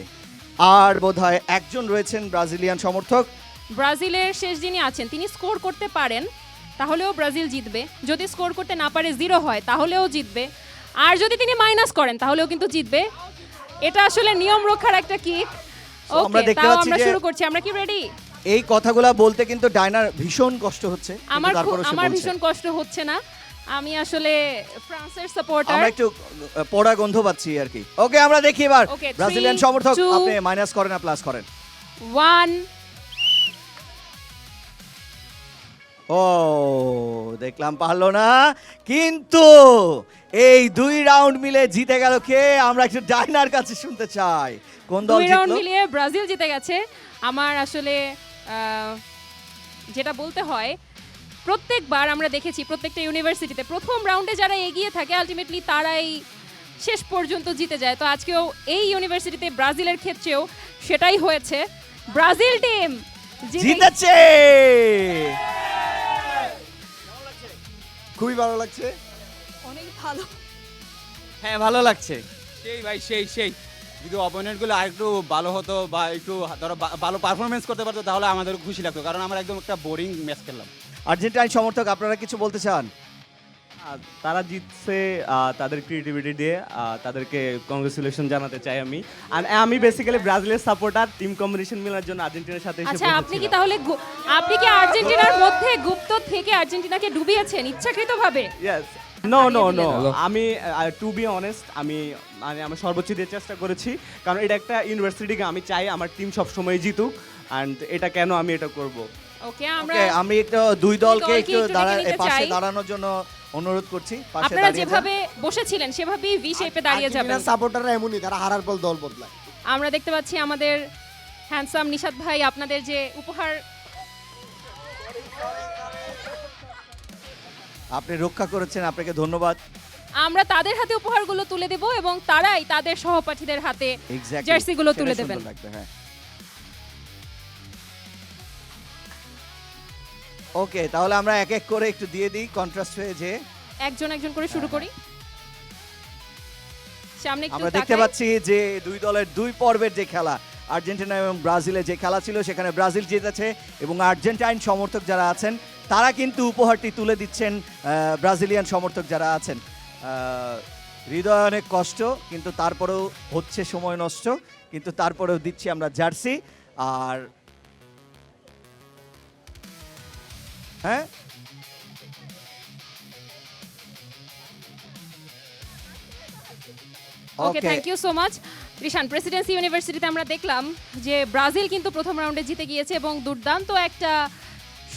Speaker 1: আর বোধহয় একজন রয়েছেন ব্রাজিলিয়ান সমর্থক।
Speaker 4: ব্রাজিলের শেষ যিনি আছেন তিনি স্কোর করতে পারেন তাহলেও ব্রাজিল জিতবে, যদি স্কোর করতে না পারে 0 হয় তাহলেও জিতবে, আর যদি তিনি মাইনাস করেন তাহলেও কিন্তু জিতবে। এটা আসলে নিয়ম রক্ষার একটা কিক।
Speaker 1: আমরা
Speaker 4: ওকে,
Speaker 1: দেখতে
Speaker 4: তাও
Speaker 1: পাচ্ছি
Speaker 4: আমরা
Speaker 1: যে
Speaker 4: শুরু করছি। আমরা কি রেডি?
Speaker 1: এই কথাগুলা বলতে কিন্তু ডায়নার ভীষণ কষ্ট হচ্ছে, কিন্তু
Speaker 4: আমার
Speaker 1: তারপরেও সে
Speaker 4: আমার
Speaker 1: বলছে।
Speaker 4: ভীষণ কষ্ট হচ্ছে না, আমি আসলে ফ্রান্সের সাপোর্টার।
Speaker 1: আমরা একটু পড়া গন্ধ পাচ্ছি আর কি। ওকে, আমরা দেখি এবার
Speaker 4: Okay, 3,
Speaker 1: ব্রাজিলিয়ান সমর্থক
Speaker 4: 2,
Speaker 1: আপনি মাইনাস করেন না প্লাস করেন।
Speaker 4: 1।
Speaker 1: ও, দেখলাম পারলো না, কিন্তু এই 2 রাউন্ড মিলে জিতে গেল কে? আমরা একটু ডাইনার কাছে শুনতে চাই কোন দল
Speaker 4: 2 রাউন্ড
Speaker 1: জিতলো।
Speaker 4: মিলিয়ে ব্রাজিল জিতে গেছে। আমার আসলে যেটা বলতে হয়, প্রত্যেকবার আমরা দেখেছি প্রত্যেকটা ইউনিভার্সিটিতে প্রথম রাউন্ডে যারা এগিয়ে থাকে আলটিমেটলি তারাই শেষ পর্যন্ত জিতে যায়। তো আজকেও এই ইউনিভার্সিটিতে ব্রাজিলের ক্ষেত্রেও সেটাই হয়েছে। ব্রাজিল টিম
Speaker 1: জিতেছে।
Speaker 6: খুবই ভালো লাগছে।
Speaker 7: অনেক ভালো।
Speaker 2: হ্যাঁ, ভালো লাগছে।
Speaker 3: সেই ভাই, সেই যদি অপোনেন্টগুলো আরেকটু ভালো হতো বা একটু ধরো ভালো পারফরমেন্স করতে পারতো তাহলে আমাদের খুশি লাগতো, কারণ আমরা একদম একটা বোরিং ম্যাচ খেললাম।
Speaker 1: আর্জেন্টাইন সমর্থক আপনারা কিছু বলতে চান?
Speaker 9: তারা জিতছে তাদের ক্রিয়েটিভিটি দিয়ে, তাদেরকে কংগ্রেচুলেশন জানাতে চাই আমি। আর আমি বেসিক্যালি ব্রাজিলের সাপোর্টার, টিম কম্বিনেশন মেলার জন্য আর্জেন্টিনার সাথে এসে
Speaker 4: আচ্ছা, আপনি কি
Speaker 9: বসেছিলাম।
Speaker 4: তাহলে আপনি কি আর্জেন্টিনার মধ্যে গুপ্ত থেকে আর্জেন্টিনাকে ডুবিয়েছেন ইচ্ছাকৃতভাবে?
Speaker 9: ইয়েস, নো
Speaker 4: হারিয়ে
Speaker 9: নো
Speaker 4: দিলেন।
Speaker 9: নো আমি টু বি অনেস্ট আমি মানে আমার সর্বোচ্চ দিয়ে চেষ্টা করেছি কারণ এটা একটা ইউনিভার্সিটি আমি চাই আমার টিম সবসময় জিতুক অ্যান্ড এটা কেন আমি এটা করব
Speaker 4: ওকে আমরা
Speaker 1: ওকে আমি একটু দুই দলকে
Speaker 4: দলকে
Speaker 1: একটু
Speaker 4: একটু ডেকে নিতে
Speaker 1: পাশে
Speaker 4: চাই।
Speaker 1: দাঁড়ানোর জন্য অনুরোধ করছি পাশে
Speaker 4: আপনারা
Speaker 1: দাঁড়িয়ে যান।
Speaker 4: যেভাবে বসেছিলেন সেভাবেই ভি শেপে দাঁড়িয়ে যাবেন।
Speaker 6: সাপোর্টাররা এমনই, তারা হারার পর দল বদলায়।
Speaker 4: আমরা দেখতে পাচ্ছি আমাদের হ্যান্ডসাম নিশাত ভাই আপনাদের যে উপহার
Speaker 1: আপনি রক্ষা করেছেন, আপনাকে ধন্যবাদ।
Speaker 4: আমরা তাদের হাতে উপহারগুলো তুলে দেব এবং তারাই তাদের সহপাঠীদের হাতে
Speaker 1: এক্স্যাক্টলি
Speaker 4: জার্সিগুলো তুলে দেবেন।
Speaker 1: হ্যাঁ ওকে, তাহলে আমরা এক এক করে একটু দিয়ে দিই কন্ট্রাস্ট হয়ে যে
Speaker 4: একজন একজন করে শুরু করি। সামনে একটু
Speaker 1: আমরা দেখতে
Speaker 4: তাকাই।
Speaker 1: পাচ্ছি যে দুই দলের দুই পর্বের যে খেলা, আর্জেন্টিনা এবং ব্রাজিলের যে খেলা ছিল সেখানে ব্রাজিল জিতেছে এবং আর্জেন্টাইন সমর্থক যারা আছেন তারা কিন্তু উপহারটি তুলে দিচ্ছেন ব্রাজিলিয়ান সমর্থক যারা আছেন। হৃদয় অনেক কষ্ট, কিন্তু তারপরেও হচ্ছে সময় নষ্ট, কিন্তু তারপরেও দিচ্ছি আমরা জার্সি। আর হ্যাঁ
Speaker 4: okay, thank you so much Rishan. Presidency ইউনিভার্সিটিতে আমরা দেখলাম যে ব্রাজিল কিন্তু প্রথম রাউন্ডে জিতে গিয়েছে এবং দুর্দান্ত একটা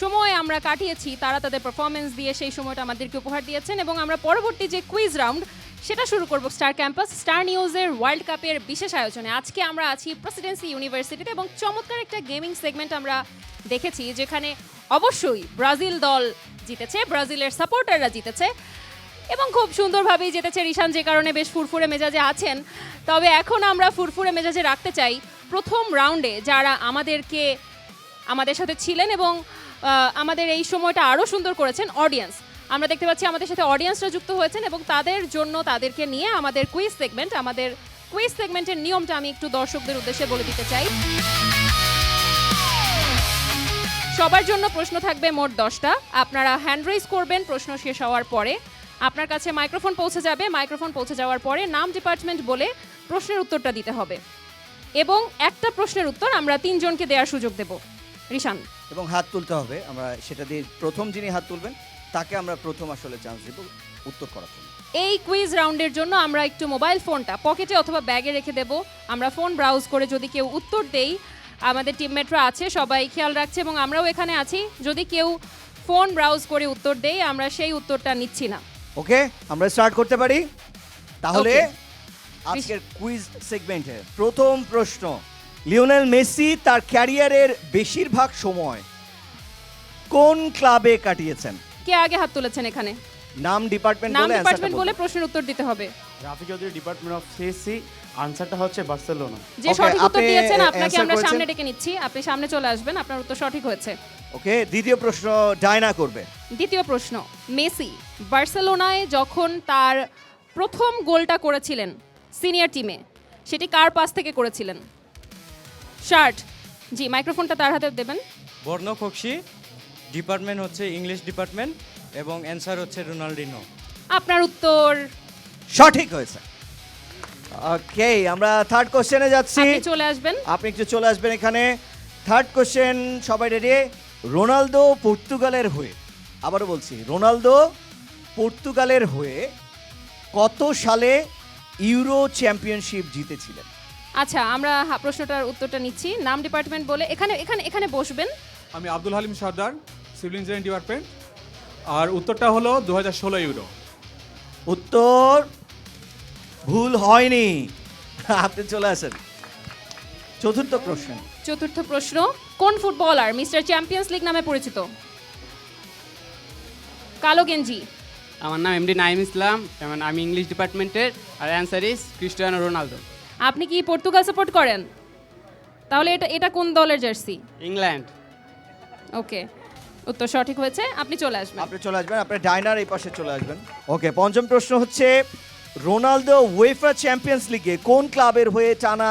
Speaker 4: সময় আমরা কাটিয়েছি। তারা তাদের পারফরমেন্স দিয়ে সেই সময়টা আমাদেরকে উপহার দিয়েছেন এবং আমরা পরবর্তী যে কুইজ রাউন্ড সেটা শুরু করব স্টার ক্যাম্পাস স্টার নিউজের ওয়ার্ল্ড কাপের বিশেষ আয়োজনে। আজকে আমরা আছি প্রেসিডেন্সি ইউনিভার্সিটিতে এবং চমৎকার একটা গেমিং সেগমেন্ট আমরা দেখেছি যেখানে অবশ্যই ব্রাজিল দল জিতেছে, ব্রাজিলের সাপোর্টাররা জিতেছে এবং খুব সুন্দরভাবেই জিতেছে রিশান, যে কারণে বেশ ফুরফুরে মেজাজে আছেন। তবে এখন আমরা ফুরফুরে মেজাজে রাখতে চাই প্রথম রাউন্ডে যারা আমাদের সাথে ছিলেন এবং আমাদের এই সময়টা আরও সুন্দর করেছেন, অডিয়েন্স। আমরা দেখতে পাচ্ছি আমাদের সাথে অডিয়েন্সরা যুক্ত হয়েছেন এবং তাদের জন্য তাদেরকে নিয়ে আমাদের কুইজ সেগমেন্টের নিয়মটা আমি একটু দর্শকদের উদ্দেশ্যে বলে দিতে চাই। সবার জন্য প্রশ্ন থাকবে মোট 10টা। আপনারা হ্যান্ড রেইজ করবেন প্রশ্ন শেষ হওয়ার পরে। আপনার কাছে মাইক্রোফোন পৌঁছে যাবে, মাইক্রোফোন পৌঁছে যাওয়ার পরে নাম, ডিপার্টমেন্ট বলে প্রশ্নের উত্তরটা দিতে হবে এবং একটা প্রশ্নের উত্তর আমরা 3 জনকে দেওয়ার সুযোগ দেব। রিশান,
Speaker 1: এবং হাত তুলতে হবে, আমরা সেটা দিয়ে প্রথম যিনি হাত তুলবেন তাকে আমরা প্রথম আসলে চান্স দেব উত্তর করার জন্য।
Speaker 4: এই কুইজ রাউন্ডের জন্য আমরা একটু মোবাইল ফোনটা পকেটে অথবা ব্যাগে রেখে দেব। আমরা ফোন ব্রাউজ করে যদি কেউ উত্তর দেই, আমাদের টিমমেটরা আছে সবাই খেয়াল রাখছে এবং আমরাও এখানে আছি, যদি কেউ ফোন ব্রাউজ করে উত্তর দেই আমরা সেই উত্তরটা নিচ্ছি না।
Speaker 1: ওকে, আমরা স্টার্ট করতে পারি তাহলে।
Speaker 4: Okay.
Speaker 1: আজকের কুইজ সেগমেন্টে প্রথম প্রশ্ন, লিওনেল মেসি তার ক্যারিয়ারের বেশিরভাগ সময় কোন ক্লাবে কাটিয়েছেন?
Speaker 4: কে আগে হাত তুলেছেন এখানে?
Speaker 1: নাম, ডিপার্টমেন্ট
Speaker 4: নাম,
Speaker 1: বলে
Speaker 4: ডিপার্টমেন্ট বলে প্রশ্নের উত্তর দিতে হবে।
Speaker 9: Rafi Chowdhury, department of CSC. আনসারটা হচ্ছে বার্সেলোনা।
Speaker 4: যে
Speaker 1: Okay,
Speaker 4: সঠিক উত্তর
Speaker 1: আপনি
Speaker 4: দিয়েছেন আপনাকে
Speaker 1: answer
Speaker 4: আমরা
Speaker 1: করেছেন?
Speaker 4: সামনে ডেকে নিচ্ছি, আপনি সামনে চলে আসবেন, আপনার উত্তর সঠিক হয়েছে।
Speaker 1: ওকে, দ্বিতীয় প্রশ্ন ডায়না করবে।
Speaker 4: দ্বিতীয় প্রশ্ন, মেসি বার্সেলোনায় যখন তার প্রথম গোলটা করেছিলেন সিনিয়র টিমে, সেটি কার পাস থেকে করেছিলেন? শার্ট, জি মাইক্রোফোনটা তার হাতে দেবেন।
Speaker 10: বর্ণ খোকসি, ডিপার্টমেন্ট হচ্ছে ইংলিশ ডিপার্টমেন্ট এবং অ্যান্সার হচ্ছে রোনাল্ডিনো।
Speaker 4: আপনার উত্তর
Speaker 1: সঠিক হয়েছে। ওকে, আমরা থার্ড কোশ্চেনে যাচ্ছি।
Speaker 4: আপনি চলে আসবেন।
Speaker 1: আপনি একটু চলে আসবেন এখানে। থার্ড কোশ্চেন, সবাই রেডি? রোনালদো পর্তুগালের হয়ে, আবারও বলছি, রোনালদো পর্তুগালের হয়ে কত সালে ইউরো চ্যাম্পিয়নশিপ জিতেছিলেন?
Speaker 4: আচ্ছা, আমরা প্রশ্নটার উত্তরটা নিচ্ছি। নাম, ডিপার্টমেন্ট বলে এখানে এখানে এখানে বসবেন।
Speaker 11: আমি আব্দুল হালিম সর্দার, সিভিল ইঞ্জিনিয়ারিং ডিপার্টমেন্ট। আর উত্তরটা হলো 2016 ইউরো।
Speaker 1: উত্তর ভুল হয়নি, আপনি চলে আসেন। চতুর্থ প্রশ্ন।
Speaker 4: চতুর্থ প্রশ্ন, কোন ফুটবলার মিস্টার চ্যাম্পিয়ন্স লিগ নামে পরিচিত? কালো গেঞ্জি।
Speaker 2: আমার নাম এমডি নাইম ইসলাম, যেমন আমি ইংলিশ ডিপার্টমেন্টের, আর অ্যান্সার ইজ ক্রিস্টিয়ানো রোনালদো।
Speaker 4: আপনি কি পর্তুগাল সাপোর্ট করেন? তাহলে এটা কোন দলের জার্সি?
Speaker 2: ইংল্যান্ড।
Speaker 4: ওকে, উত্তর সঠিক হয়েছে, আপনি চলে আসবেন।
Speaker 1: আপনি চলে আসবেন, আপনি ডাইনার এই পাশে চলে আসবেন। ওকে, পঞ্চম প্রশ্ন হচ্ছে, রোনালদো উয়েফা চ্যাম্পিয়ন্স লিগে কোন ক্লাবের হয়ে টানা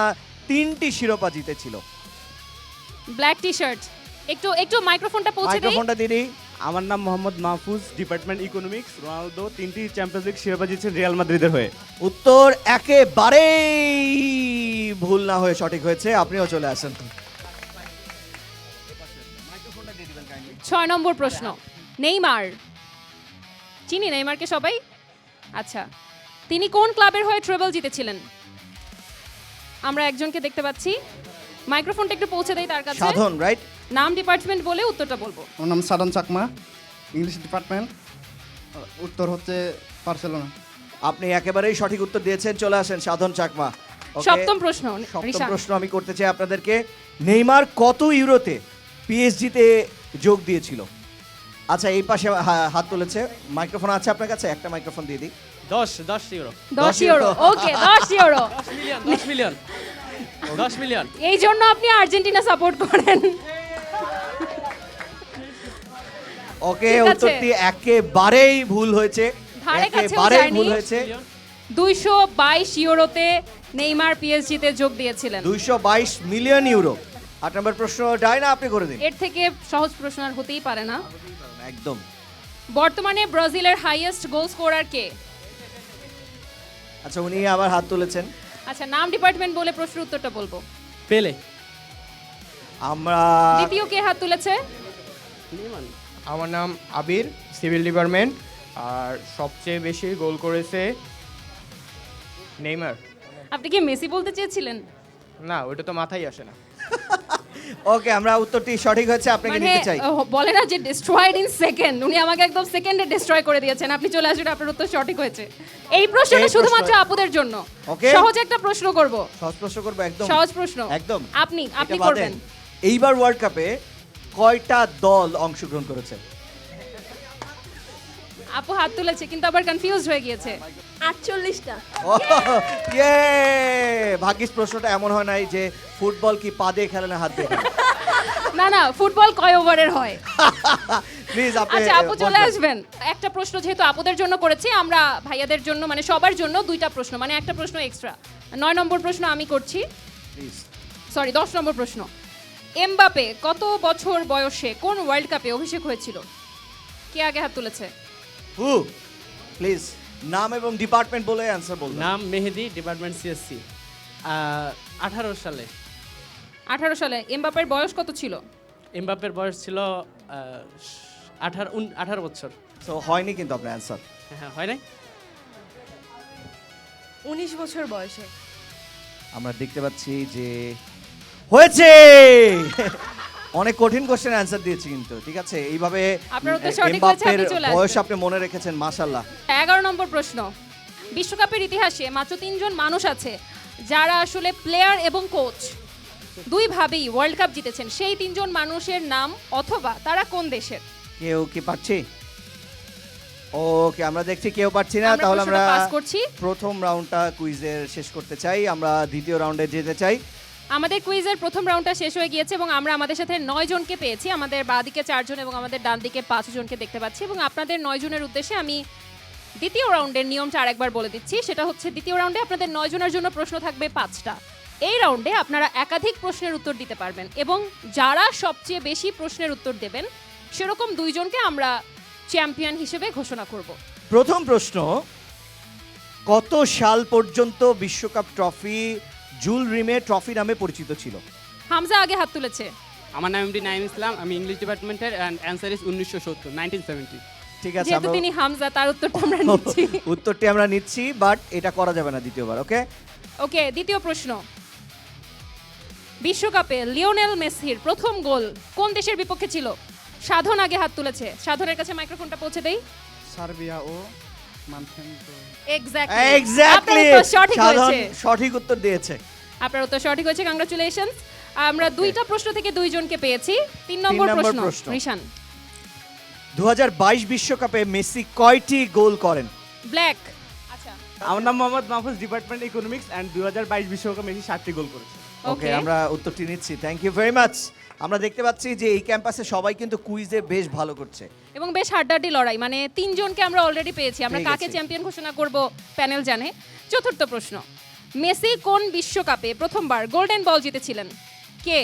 Speaker 1: 3টি শিরোপা জিতেছিল?
Speaker 4: ব্ল্যাক টি শার্ট, একটু মাইক্রোফোনটা পৌঁছে দিই।
Speaker 1: মাইক্রোফোনটা দিদি।
Speaker 9: আমার নাম Mohammad Mahfuz, department economics. Ronaldo 3টি চ্যাম্পিয়ন্স লিগ শিরোপা জিতেছেন রিয়াল মাদ্রিদের হয়ে।
Speaker 1: উত্তর একেবারেই ভুল না হয়ে সঠিক হয়েছে, আপনিও চলে আসেন।
Speaker 4: 6 নম্বর প্রশ্ন, নেইমার, চিনি নেইমারকে সবাই? আচ্ছা, তিনি কোন ক্লাবের হয়ে ট্রেবল জিতেছিলেন? আমরা একজনকে দেখতে পাচ্ছি, মাইক্রোফোনটা একটু পৌঁছে দেই তার কাছে।
Speaker 1: সাধন, রাইট?
Speaker 4: নাম ডিপার্টমেন্ট বলে উত্তরটা বলবো।
Speaker 12: আমার নাম সাধন চাকমা, ইংলিশ ডিপার্টমেন্ট। উত্তর হচ্ছে বার্সেলোনা।
Speaker 1: আপনি একেবারেই সঠিক উত্তর দিয়েছেন। চলে আসেন সাধন চাকমা। Okay,
Speaker 4: সপ্তম প্রশ্ন,
Speaker 1: সপ্তম
Speaker 4: রিশান।
Speaker 1: প্রশ্ন আমি করতে চাই আপনাদেরকে। নেইমার কত ইউরোতে পিএসজিতে যোগ দিয়েছিল? আচ্ছা, এই পাশে হাত তুলেছে। মাইক্রোফোন আছে আপনার কাছে? একটা মাইক্রোফোন দিয়ে দিই।
Speaker 2: 10 ইউরো।
Speaker 4: 10 ইউরো। ওকে, 10 ইউরো।
Speaker 2: 10 million 10 million.
Speaker 4: এই জন্য আপনি আর্জেন্টিনা সাপোর্ট করেন।
Speaker 1: ওকে,
Speaker 4: ঠিক আছে।
Speaker 1: উত্তরটি একেবারেই ভুল হয়েছে।
Speaker 4: ধারে কাছেও
Speaker 1: একেবারেই
Speaker 4: যায়নি।
Speaker 1: ভুল হয়েছে।
Speaker 4: 222 ইউরোতে নেইমার পিএসজিতে যোগ দিয়েছিলেন।
Speaker 1: 222 মিলিয়ন ইউরো। 8 নম্বর প্রশ্ন ডায়না, আপনি করে দিন।
Speaker 4: এর থেকে সহজ প্রশ্ন আর হতেই পারে না।
Speaker 1: একদম।
Speaker 4: বর্তমানে ব্রাজিলের হাইয়েস্ট গোল স্কোরার কে?
Speaker 1: আচ্ছা, উনি আবার হাত তুলেছেন।
Speaker 4: আচ্ছা, নাম ডিপার্টমেন্ট বলে প্রশ্নের উত্তরটা বলবো।
Speaker 2: পেলে।
Speaker 1: আমরা
Speaker 4: দ্বিতীয় কে হাত তুলেছে?
Speaker 13: আমার নাম আবির, সিভিল ডিপার্টমেন্ট। আর সবচেয়ে বেশি গোল করেছে নেইমার।
Speaker 4: আপনি কি মেসি বলতে চেয়েছিলেন?
Speaker 13: না, ওটা তো মাথায় আসে না।
Speaker 1: ওকে, আমরা উত্তরটি সঠিক হয়েছে, আপনাকে
Speaker 4: মানে
Speaker 1: নিতে চাই।
Speaker 4: বলে না যে ডিস্ট্রয়েড ইন সেকেন্ড, উনি আমাকে একদম সেকেন্ডে ডিস্ট্রয় করে দিয়েছেন। আপনি চলে আসুন, আপনার উত্তর সঠিক হয়েছে। এই প্রশ্নটা
Speaker 1: এই
Speaker 4: শুধুমাত্র
Speaker 1: প্রশ্ন-
Speaker 4: আপুদের জন্য।
Speaker 1: ওকে।
Speaker 4: সহজ একটা প্রশ্ন করব।
Speaker 1: সহজ প্রশ্ন করবো একদম।
Speaker 4: সহজ প্রশ্ন।
Speaker 1: একদম।
Speaker 4: আপনি
Speaker 1: এটা বাদেন।
Speaker 4: করবেন।
Speaker 1: এইবার ওয়ার্ল্ড কাপে কয়টা দল অংশগ্রহণ করেছে?
Speaker 4: আপু হাত তুলেছে কিন্তু আবার কনফিউজড হয়ে গিয়েছে।
Speaker 7: 48টা।
Speaker 1: ইয়ে! ভাগ্যিস প্রশ্নটা এমন হয় নাই যে ফুটবল কি পা দিয়ে খেলে না হাত দিয়ে খেলে।
Speaker 4: না না, ফুটবল কয় ওভারের হয়?
Speaker 1: প্লিজ আপনি
Speaker 4: আচ্ছা, আপু চলে
Speaker 1: বলবেন।
Speaker 4: আসবেন। একটা প্রশ্ন যেহেতু আপুদের জন্য করেছি, আমরা ভাইয়াদের জন্য মানে সবার জন্য দুইটা প্রশ্ন, মানে একটা প্রশ্ন এক্সট্রা। 9 নম্বর প্রশ্ন আমি করছি।
Speaker 1: প্লিজ।
Speaker 4: সরি, 10 নম্বর প্রশ্ন। এমবাপে কত বছর বয়সে কোন ওয়ার্ল্ড কাপে অভিষেক হয়েছিল? কে আগে হাত তুলেছে?
Speaker 1: প্লিজ নাম এবং ডিপার্টমেন্ট বলে অ্যানসার বলুন।
Speaker 2: নাম মেহেদি, ডিপার্টমেন্ট সিএসসি। 18 সালে।
Speaker 4: 18 সালে। এমবাপের বয়স কত ছিল?
Speaker 2: এমবাপ্পের বয়স ছিল 18 বছর।
Speaker 1: সো হয়নি কিন্তু আপনার অ্যানসার।
Speaker 2: হ্যাঁ, হয় নাই?
Speaker 7: 19 বছর বয়সে।
Speaker 1: আমরা দেখতে পাচ্ছি যে হয়েছে। অনেক কঠিন কোশ্চেন অ্যানসার দিয়েছি কিন্তু, ঠিক আছে? এইভাবে
Speaker 4: আপনার উত্তর সঠিক হয়েছে, আপনি চলে আসবেন।
Speaker 1: বয়স আপনি মনে রেখেছেন, মাশাআল্লাহ।
Speaker 4: 11 নম্বর প্রশ্ন। বিশ্বকাপের ইতিহাসে মাত্র 3 জন মানুষ আছে যারা আসলে প্লেয়ার এবং কোচ দুইভাবেই ওয়ার্ল্ড কাপ জিতেছেন। সেই 3 জন মানুষের নাম অথবা তারা কোন দেশের?
Speaker 1: কেউ কি পাচ্ছি? ওকে, আমরা দেখছি কেউ পাচ্ছি না।
Speaker 4: আমরা
Speaker 1: তাহলে আমরা
Speaker 4: প্রশ্নটা পাস করছি।
Speaker 1: প্রথম রাউন্ডটা কুইজের শেষ করতে চাই। আমরা দ্বিতীয় রাউন্ডে যেতে চাই।
Speaker 4: আমাদের কুইজের প্রথম রাউন্ডটা শেষ হয়ে গিয়েছে এবং আমরা আমাদের সাথে 9 জনকে পেয়েছি। আমাদের বাঁদিকে 4 জন এবং আমাদের ডান দিকে 5 জনকে দেখতে পাচ্ছি। এবং আপনাদের 9 জনের উদ্দেশ্যে আমি দ্বিতীয় রাউন্ডের নিয়মটা আরেকবার বলে দিচ্ছি। সেটা হচ্ছে, দ্বিতীয় রাউন্ডে আপনাদের 9 জনের জন্য প্রশ্ন থাকবে 5টা। এই রাউন্ডে আপনারা একাধিক প্রশ্নের উত্তর দিতে পারবেন এবং যারা সবচেয়ে বেশি প্রশ্নের উত্তর দেবেন সেরকম 2 জনকে আমরা চ্যাম্পিয়ন হিসেবে ঘোষণা করব।
Speaker 1: প্রথম প্রশ্ন, কত সাল পর্যন্ত বিশ্বকাপ ট্রফি জুল রিমে ট্রফি নামে পরিচিত ছিল?
Speaker 4: হামজা আগে হাত তুলেছে।
Speaker 2: আমার নাম এমডি নাইম ইসলাম, আমি ইংলিশ ডিপার্টমেন্টের, এন্ড অ্যানসার ইজ 1970।
Speaker 1: ঠিক আছে,
Speaker 4: যেহেতু
Speaker 1: আমরা
Speaker 4: তিনি হামজা, তার উত্তরটা আমরা নিচ্ছি।
Speaker 1: উত্তরটি আমরা নিচ্ছি, বাট এটা করা যাবে না দ্বিতীয়বার। ওকে
Speaker 4: ওকে, দ্বিতীয় প্রশ্ন। বিশ্বকাপে লিওনেল মেসির প্রথম গোল কোন দেশের বিপক্ষে ছিল? সাধন আগে হাত তুলেছে। সাধনের কাছে মাইক্রোফোনটা পৌঁছে দেই।
Speaker 12: সার্বিয়া ও মন্টেনেগ্রো।
Speaker 1: এক্স্যাক্টলি,
Speaker 4: সঠিক
Speaker 1: সাধন
Speaker 4: হয়েছে।
Speaker 1: সঠিক উত্তর দিয়েছে।
Speaker 4: আপনার উত্তর সঠিক হয়েছে, কংগ্রাচুলেশনস। আমরা দুইটা প্রশ্ন থেকে 2 জনকে পেয়েছি। 3 নম্বর
Speaker 1: নম্বর
Speaker 4: প্রশ্ন,
Speaker 1: প্রশ্ন।
Speaker 4: রিশান।
Speaker 1: 2022 বিশ্বকাপে মেসি কয়টি গোল করেন?
Speaker 4: ব্ল্যাক। আচ্ছা,
Speaker 9: আমার নাম Mohammad Mahfuz, department economics, and 2022 বিশ্বকাপে মেসি 7টি গোল করেছে।
Speaker 1: ওকে, আমরা উত্তরটি নিচ্ছি। Thank you very much. আমরা দেখতে পাচ্ছি যে এই ক্যাম্পাসে সবাই কিন্তু কুইজে বেশ ভালো করছে
Speaker 4: এবং বেশ হাড্ডাহাড্ডি লড়াই। মানে 3 জনকে আমরা অলরেডি পেয়েছি। আমরা
Speaker 1: পেয়ে
Speaker 4: কাকে
Speaker 1: গেছি।
Speaker 4: চ্যাম্পিয়ন ঘোষণা করব প্যানেল জানে। চতুর্থ প্রশ্ন, মেসি কোন বিশ্বকাপে প্রথমবার গোল্ডেন বল জিতেছিলেন? কে?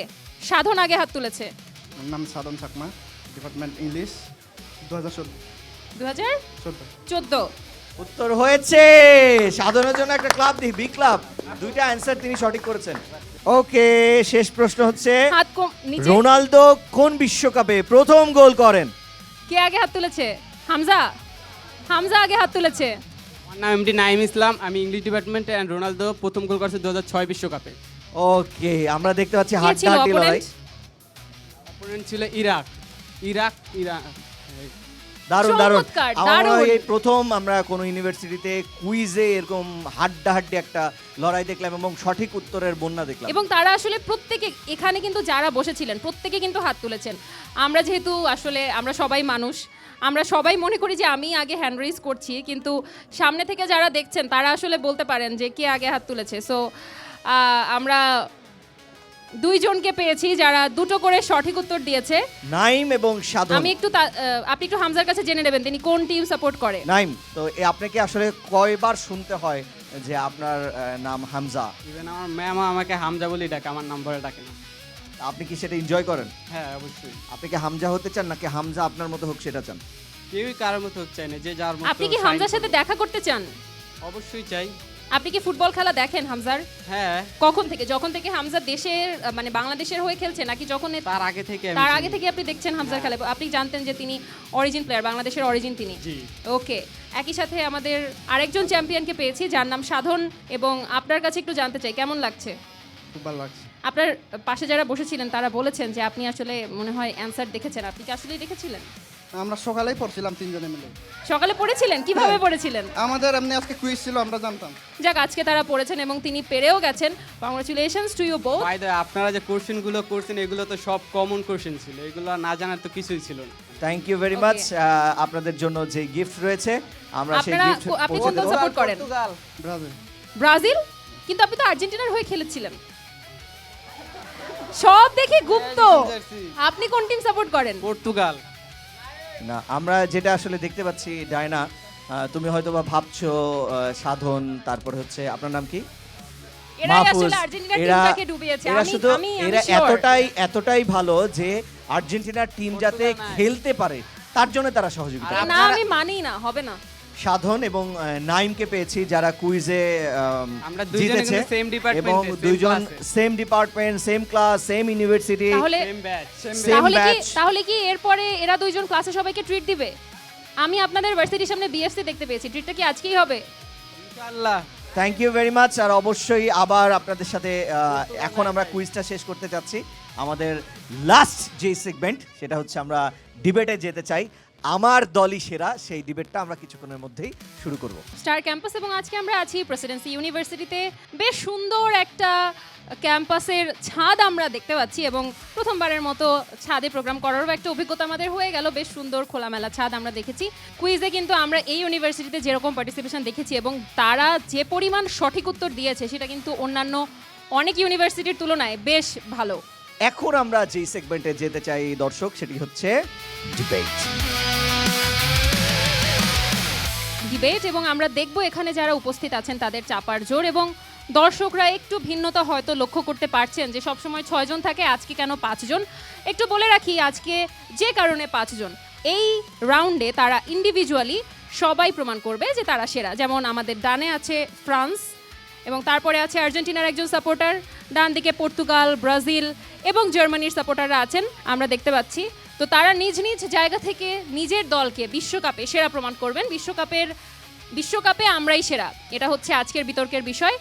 Speaker 4: সাধন আগে হাত তুলেছে।
Speaker 12: আমার নাম সাধন চাকমা, ডিপার্টমেন্ট ইংলিশ। 2014।
Speaker 4: 2014।
Speaker 1: উত্তর হয়েছে। সাধনের জন্য একটা ক্লাব দিই, বি ক্লাব। দুইটা অ্যানসার তিনি সঠিক করেছেন। ওকে, শেষ প্রশ্ন হচ্ছে,
Speaker 4: হাত নিচে।
Speaker 1: রোনালদো কোন বিশ্বকাপে প্রথম গোল করেন?
Speaker 4: কে আগে হাত তুলেছে? হামজা। হামজা আগে হাত তুলেছে।
Speaker 2: আমার নাম এমডি নাইম ইসলাম, আমি ইংলিশ ডিপার্টমেন্টে, অ্যান্ড রোনালদো প্রথম গোল করছে 2006 বিশ্বকাপে।
Speaker 1: ওকে, আমরা দেখতে পাচ্ছি
Speaker 4: কে ছিল
Speaker 1: হাড্ডাহাড্ডি লড়াই।
Speaker 4: opponent?
Speaker 2: অপোনেন্ট ছিল ইরাক।
Speaker 1: দারুণ দারুণ।
Speaker 4: চমৎকার,
Speaker 1: আমার মনে হয়
Speaker 4: দারুণ।
Speaker 1: এই প্রথম আমরা কোনো ইউনিভার্সিটিতে কুইজে এরকম হাড্ডাহাড্ডি একটা লড়াই দেখলাম এবং সঠিক উত্তরের বন্যা দেখলাম।
Speaker 4: এবং তারা আসলে প্রত্যেকে এখানে কিন্তু যারা বসেছিলেন প্রত্যেকে কিন্তু হাত তুলেছেন। আমরা যেহেতু আসলে আমরা সবাই মানুষ, আমরা সবাই মনে করি যে আমি আগে হ্যান্ড রেজ করছি, কিন্তু সামনে থেকে যারা দেখছেন তারা আসলে বলতে পারেন যে কে আগে হাত তুলেছে। সো আমরা দুইজনকে পেয়েছি যারা দুটো করে সঠিক উত্তর দিয়েছে।
Speaker 1: নাইম এবং সাধন।
Speaker 4: আমি একটু আপনি একটু হামজার কাছে জেনে নেবেন তিনি কোন টিম সাপোর্ট করে।
Speaker 1: নাইম, তো আপনাকে আসলে কয়বার শুনতে হয় যে আপনার নাম হামজা?
Speaker 2: ইভেন আমার ম্যামও আমাকে হামজা বলি ডাকে, আমার নাম বলে ডাকে না।
Speaker 1: আপনি কি সেটা এনজয় করেন?
Speaker 2: হ্যাঁ, অবশ্যই।
Speaker 1: আপনি কি হামজা হতে চান নাকি হামজা আপনার মতো হোক সেটা চান?
Speaker 2: কেউই কারোর মতো হচ্ছে না, যে যার মতো।
Speaker 4: আপনি কি হামজার সাথে দেখা করতে চান?
Speaker 2: অবশ্যই চাই।
Speaker 4: আপনি কি ফুটবল খেলা দেখেন হামজার?
Speaker 2: হ্যাঁ।
Speaker 4: কখন থেকে? যখন থেকে হামজা দেশের মানে বাংলাদেশের হয়ে খেলছে, নাকি যখন
Speaker 2: তার আগে থেকে?
Speaker 4: তার আগে থেকে আপনি দেখছেন হামজার খেলা? আপনি জানতেন যে তিনি অরিজিন প্লেয়ার, বাংলাদেশের অরিজিন তিনি?
Speaker 2: জি।
Speaker 4: ওকে, একই সাথে আমাদের আরেকজন চ্যাম্পিয়নকে পেয়েছি যার নাম সাধন, এবং আপনার কাছে একটু জানতে চাই কেমন লাগছে?
Speaker 12: খুব ভালো লাগছে।
Speaker 4: আপনার পাশে যারা বসেছিলেন তারা বলেছেন যে আপনি আসলে মনে হয় অ্যানসার দেখেছেন। আপনি কি আসলেই দেখেছিলেন?
Speaker 12: আমরা সকালেই পড়ছিলাম তিনজনে মিলে।
Speaker 4: সকালে পড়েছিলেন? কিভাবে পড়েছিলেন?
Speaker 12: আমাদের এমনি আজকে কুইজ ছিল, আমরা জানতাম।
Speaker 4: যাক, আজকে তারা পড়েছেন এবং তিনি পেরেও গেছেন। Congratulations to you both.
Speaker 2: By the, আপনারা যে কোশ্চেনগুলো করছেন এগুলো তো সব কমন কোশ্চেন ছিল, এগুলো না জানার তো কিছুই ছিল না।
Speaker 1: Thank you very much. আপনাদের জন্য যে গিফট রয়েছে আমরা সেই
Speaker 4: আপনারা
Speaker 1: গিফট
Speaker 4: আপনি কোন দল সাপোর্ট করেন?
Speaker 12: ব্রাজিল।
Speaker 4: ব্রাজিল? কিন্তু আপনি তো আর্জেন্টিনার হয়ে খেলেছিলেন। সব দেখে গুপ্ত। আপনি কোন টিম সাপোর্ট করেন?
Speaker 2: পর্তুগাল।
Speaker 1: না, আমরা যেটা আসলে দেখতে পাচ্ছি ডায়না, তুমি হয়তোবা ভাবছো সাধন, তারপর হচ্ছে আপনার নাম কি?
Speaker 4: এরাই
Speaker 1: মাহফুজ।
Speaker 4: আসলে আর্জেন্টিনার টিমটাকে ডুবিয়েছে।
Speaker 1: এরা
Speaker 4: আমি
Speaker 1: শুধু
Speaker 4: আমি
Speaker 1: এরা
Speaker 4: sure।
Speaker 1: এতটাই ভালো যে আর্জেন্টিনার টিম যাতে খেলতে পারে তার জন্য তারা সহযোগিতা করে।
Speaker 4: না, আমি মানি না, হবে না।
Speaker 1: সাধন এবং নাইমকে পেয়েছি যারা কুইজে
Speaker 2: আমরা দুইজনে
Speaker 1: জিতেছে
Speaker 2: কিন্তু same department
Speaker 1: এবং
Speaker 2: এ, same
Speaker 1: দুইজন
Speaker 2: class এ।
Speaker 1: Same department, same class, same university,
Speaker 4: তাহলে
Speaker 2: সেম ব্যাচ।
Speaker 1: Same batch.
Speaker 4: তাহলে কি এরপরে এরা দুইজন ক্লাসে সবাইকে ট্রিট দিবে? আমি আপনাদের ভার্সিটির সামনে বিএফসি দেখতে পেয়েছি, ট্রিটটা কি আজকেই হবে?
Speaker 2: ইনশাআল্লাহ।
Speaker 1: Thank you very much. আর অবশ্যই আবার আপনাদের সাথে এখন আমরা কুইজটা শেষ করতে যাচ্ছি। আমাদের লাস্ট যে সেগমেন্ট সেটা হচ্ছে আমরা ডিবেটে যেতে চাই। আমার দলই সেরা, সেই ডিবেটটা আমরা কিছুক্ষণের মধ্যেই শুরু করব।
Speaker 4: স্টার ক্যাম্পাস, এবং আজকে আমরা আছি প্রেসিডেন্সি ইউনিভার্সিটিতে। বেশ সুন্দর একটা ক্যাম্পাসের ছাদ আমরা দেখতে পাচ্ছি, এবং প্রথমবারের মতো ছাদে প্রোগ্রাম করারও একটা অভিজ্ঞতা আমাদের হয়ে গেল। বেশ সুন্দর খোলামেলা ছাদ আমরা দেখেছি। কুইজে কিন্তু আমরা এই ইউনিভার্সিটিতে যেরকম পার্টিসিপেশন দেখেছি এবং তারা যে পরিমাণ সঠিক উত্তর দিয়েছে সেটা কিন্তু অন্যান্য অনেক ইউনিভার্সিটির তুলনায় বেশ ভালো।
Speaker 1: এখন আমরা যেই সেগমেন্টে যেতে চাই দর্শক, সেটি হচ্ছে ডিবেট।
Speaker 4: ডিবেট, এবং আমরা দেখব এখানে যারা উপস্থিত আছেন তাদের চাপার জোর, এবং দর্শকরা একটু ভিন্নতা হয়তো লক্ষ্য করতে পারছেন যে সবসময় 6 জন থাকে, আজকে কেন 5 জন। একটু বলে রাখি আজকে যে কারণে 5 জন, এই রাউন্ডে তারা ইন্ডিভিজুয়ালি সবাই প্রমাণ করবে যে তারা সেরা। যেমন আমাদের ডানে আছে ফ্রান্স, এবং তারপরে আছে আর্জেন্টিনার একজন সাপোর্টার, ডান দিকে পর্তুগাল, ব্রাজিল এবং জার্মানির সাপোর্টাররা আছেন আমরা দেখতে পাচ্ছি। তো তারা নিজ নিজ জায়গা থেকে নিজের দলকে বিশ্বকাপে সেরা প্রমাণ করবেন। বিশ্বকাপে আমরাই সেরা, এটা হচ্ছে আজকের বিতর্কের বিষয়।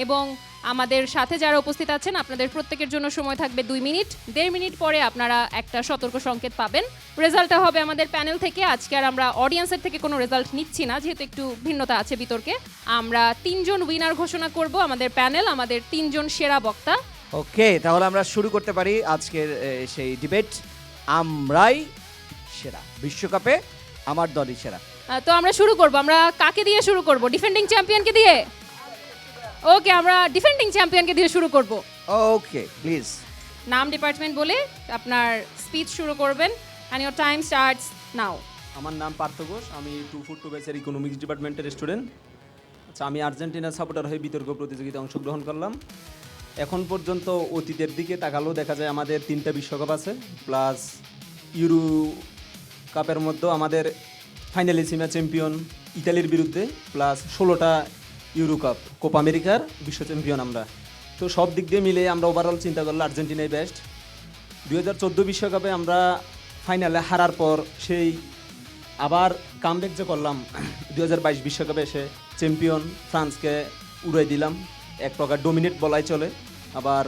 Speaker 4: এবং আমাদের সাথে যারা উপস্থিত আছেন আপনাদের প্রত্যেকের জন্য সময় থাকবে 2 মিনিট। 1.5 মিনিট পরে আপনারা একটা সতর্ক সংকেত পাবেন। রেজাল্টটা হবে আমাদের প্যানেল থেকে। আজকে আর আমরা অডিয়েন্সের থেকে কোনো রেজাল্ট নিচ্ছি না, যেহেতু একটু ভিন্নতা আছে বিতর্কে। আমরা 3 জন উইনার ঘোষণা করব, আমাদের প্যানেল, আমাদের 3 জন সেরা বক্তা।
Speaker 1: ওকে, তাহলে আমরা শুরু করতে পারি আজকের সেই ডিবেট। আমরাই সেরা, বিশ্বকাপে আমার দলই সেরা।
Speaker 4: তো আমরা শুরু করব। আমরা কাকে দিয়ে শুরু করব? ডিফেন্ডিং চ্যাম্পিয়নকে দিয়ে? ওকে, আমরা ডিফেন্ডিং চ্যাম্পিয়নকে দিয়ে শুরু করব।
Speaker 1: ওকে, প্লিজ
Speaker 4: নাম, ডিপার্টমেন্ট বলে আপনার স্পিচ শুরু করবেন, and your time starts now.
Speaker 14: আমার নাম পার্থ ঘোষ, আমি 2 ব্যাচের ইকোনমিক্স ডিপার্টমেন্টের স্টুডেন্ট। আচ্ছা, আমি আর্জেন্টিনার সাপোর্টার হয়ে বিতর্ক প্রতিযোগিতায় অংশগ্রহণ করলাম। এখন পর্যন্ত অতীতের দিকে তাকালেও দেখা যায় আমাদের 3টা বিশ্বকাপ আছে, প্লাস ইউরো কাপের মধ্যে আমাদের ফাইনালিসিমা চ্যাম্পিয়ন ইতালির বিরুদ্ধে, প্লাস 16টা ইউরো কাপ, কোপা আমেরিকার বিশ্ব চ্যাম্পিয়ন আমরা। তো সব দিক দিয়ে মিলে আমরা ওভারঅল চিন্তা করলে আর্জেন্টিনাই বেস্ট। 2014 বিশ্বকাপে আমরা ফাইনালে হারার পর সেই আবার কামব্যাক যে করলাম 2022 বিশ্বকাপে এসে চ্যাম্পিয়ন ফ্রান্সকে উড়াই দিলাম, এক প্রকার ডোমিনেট বলাই চলে। আবার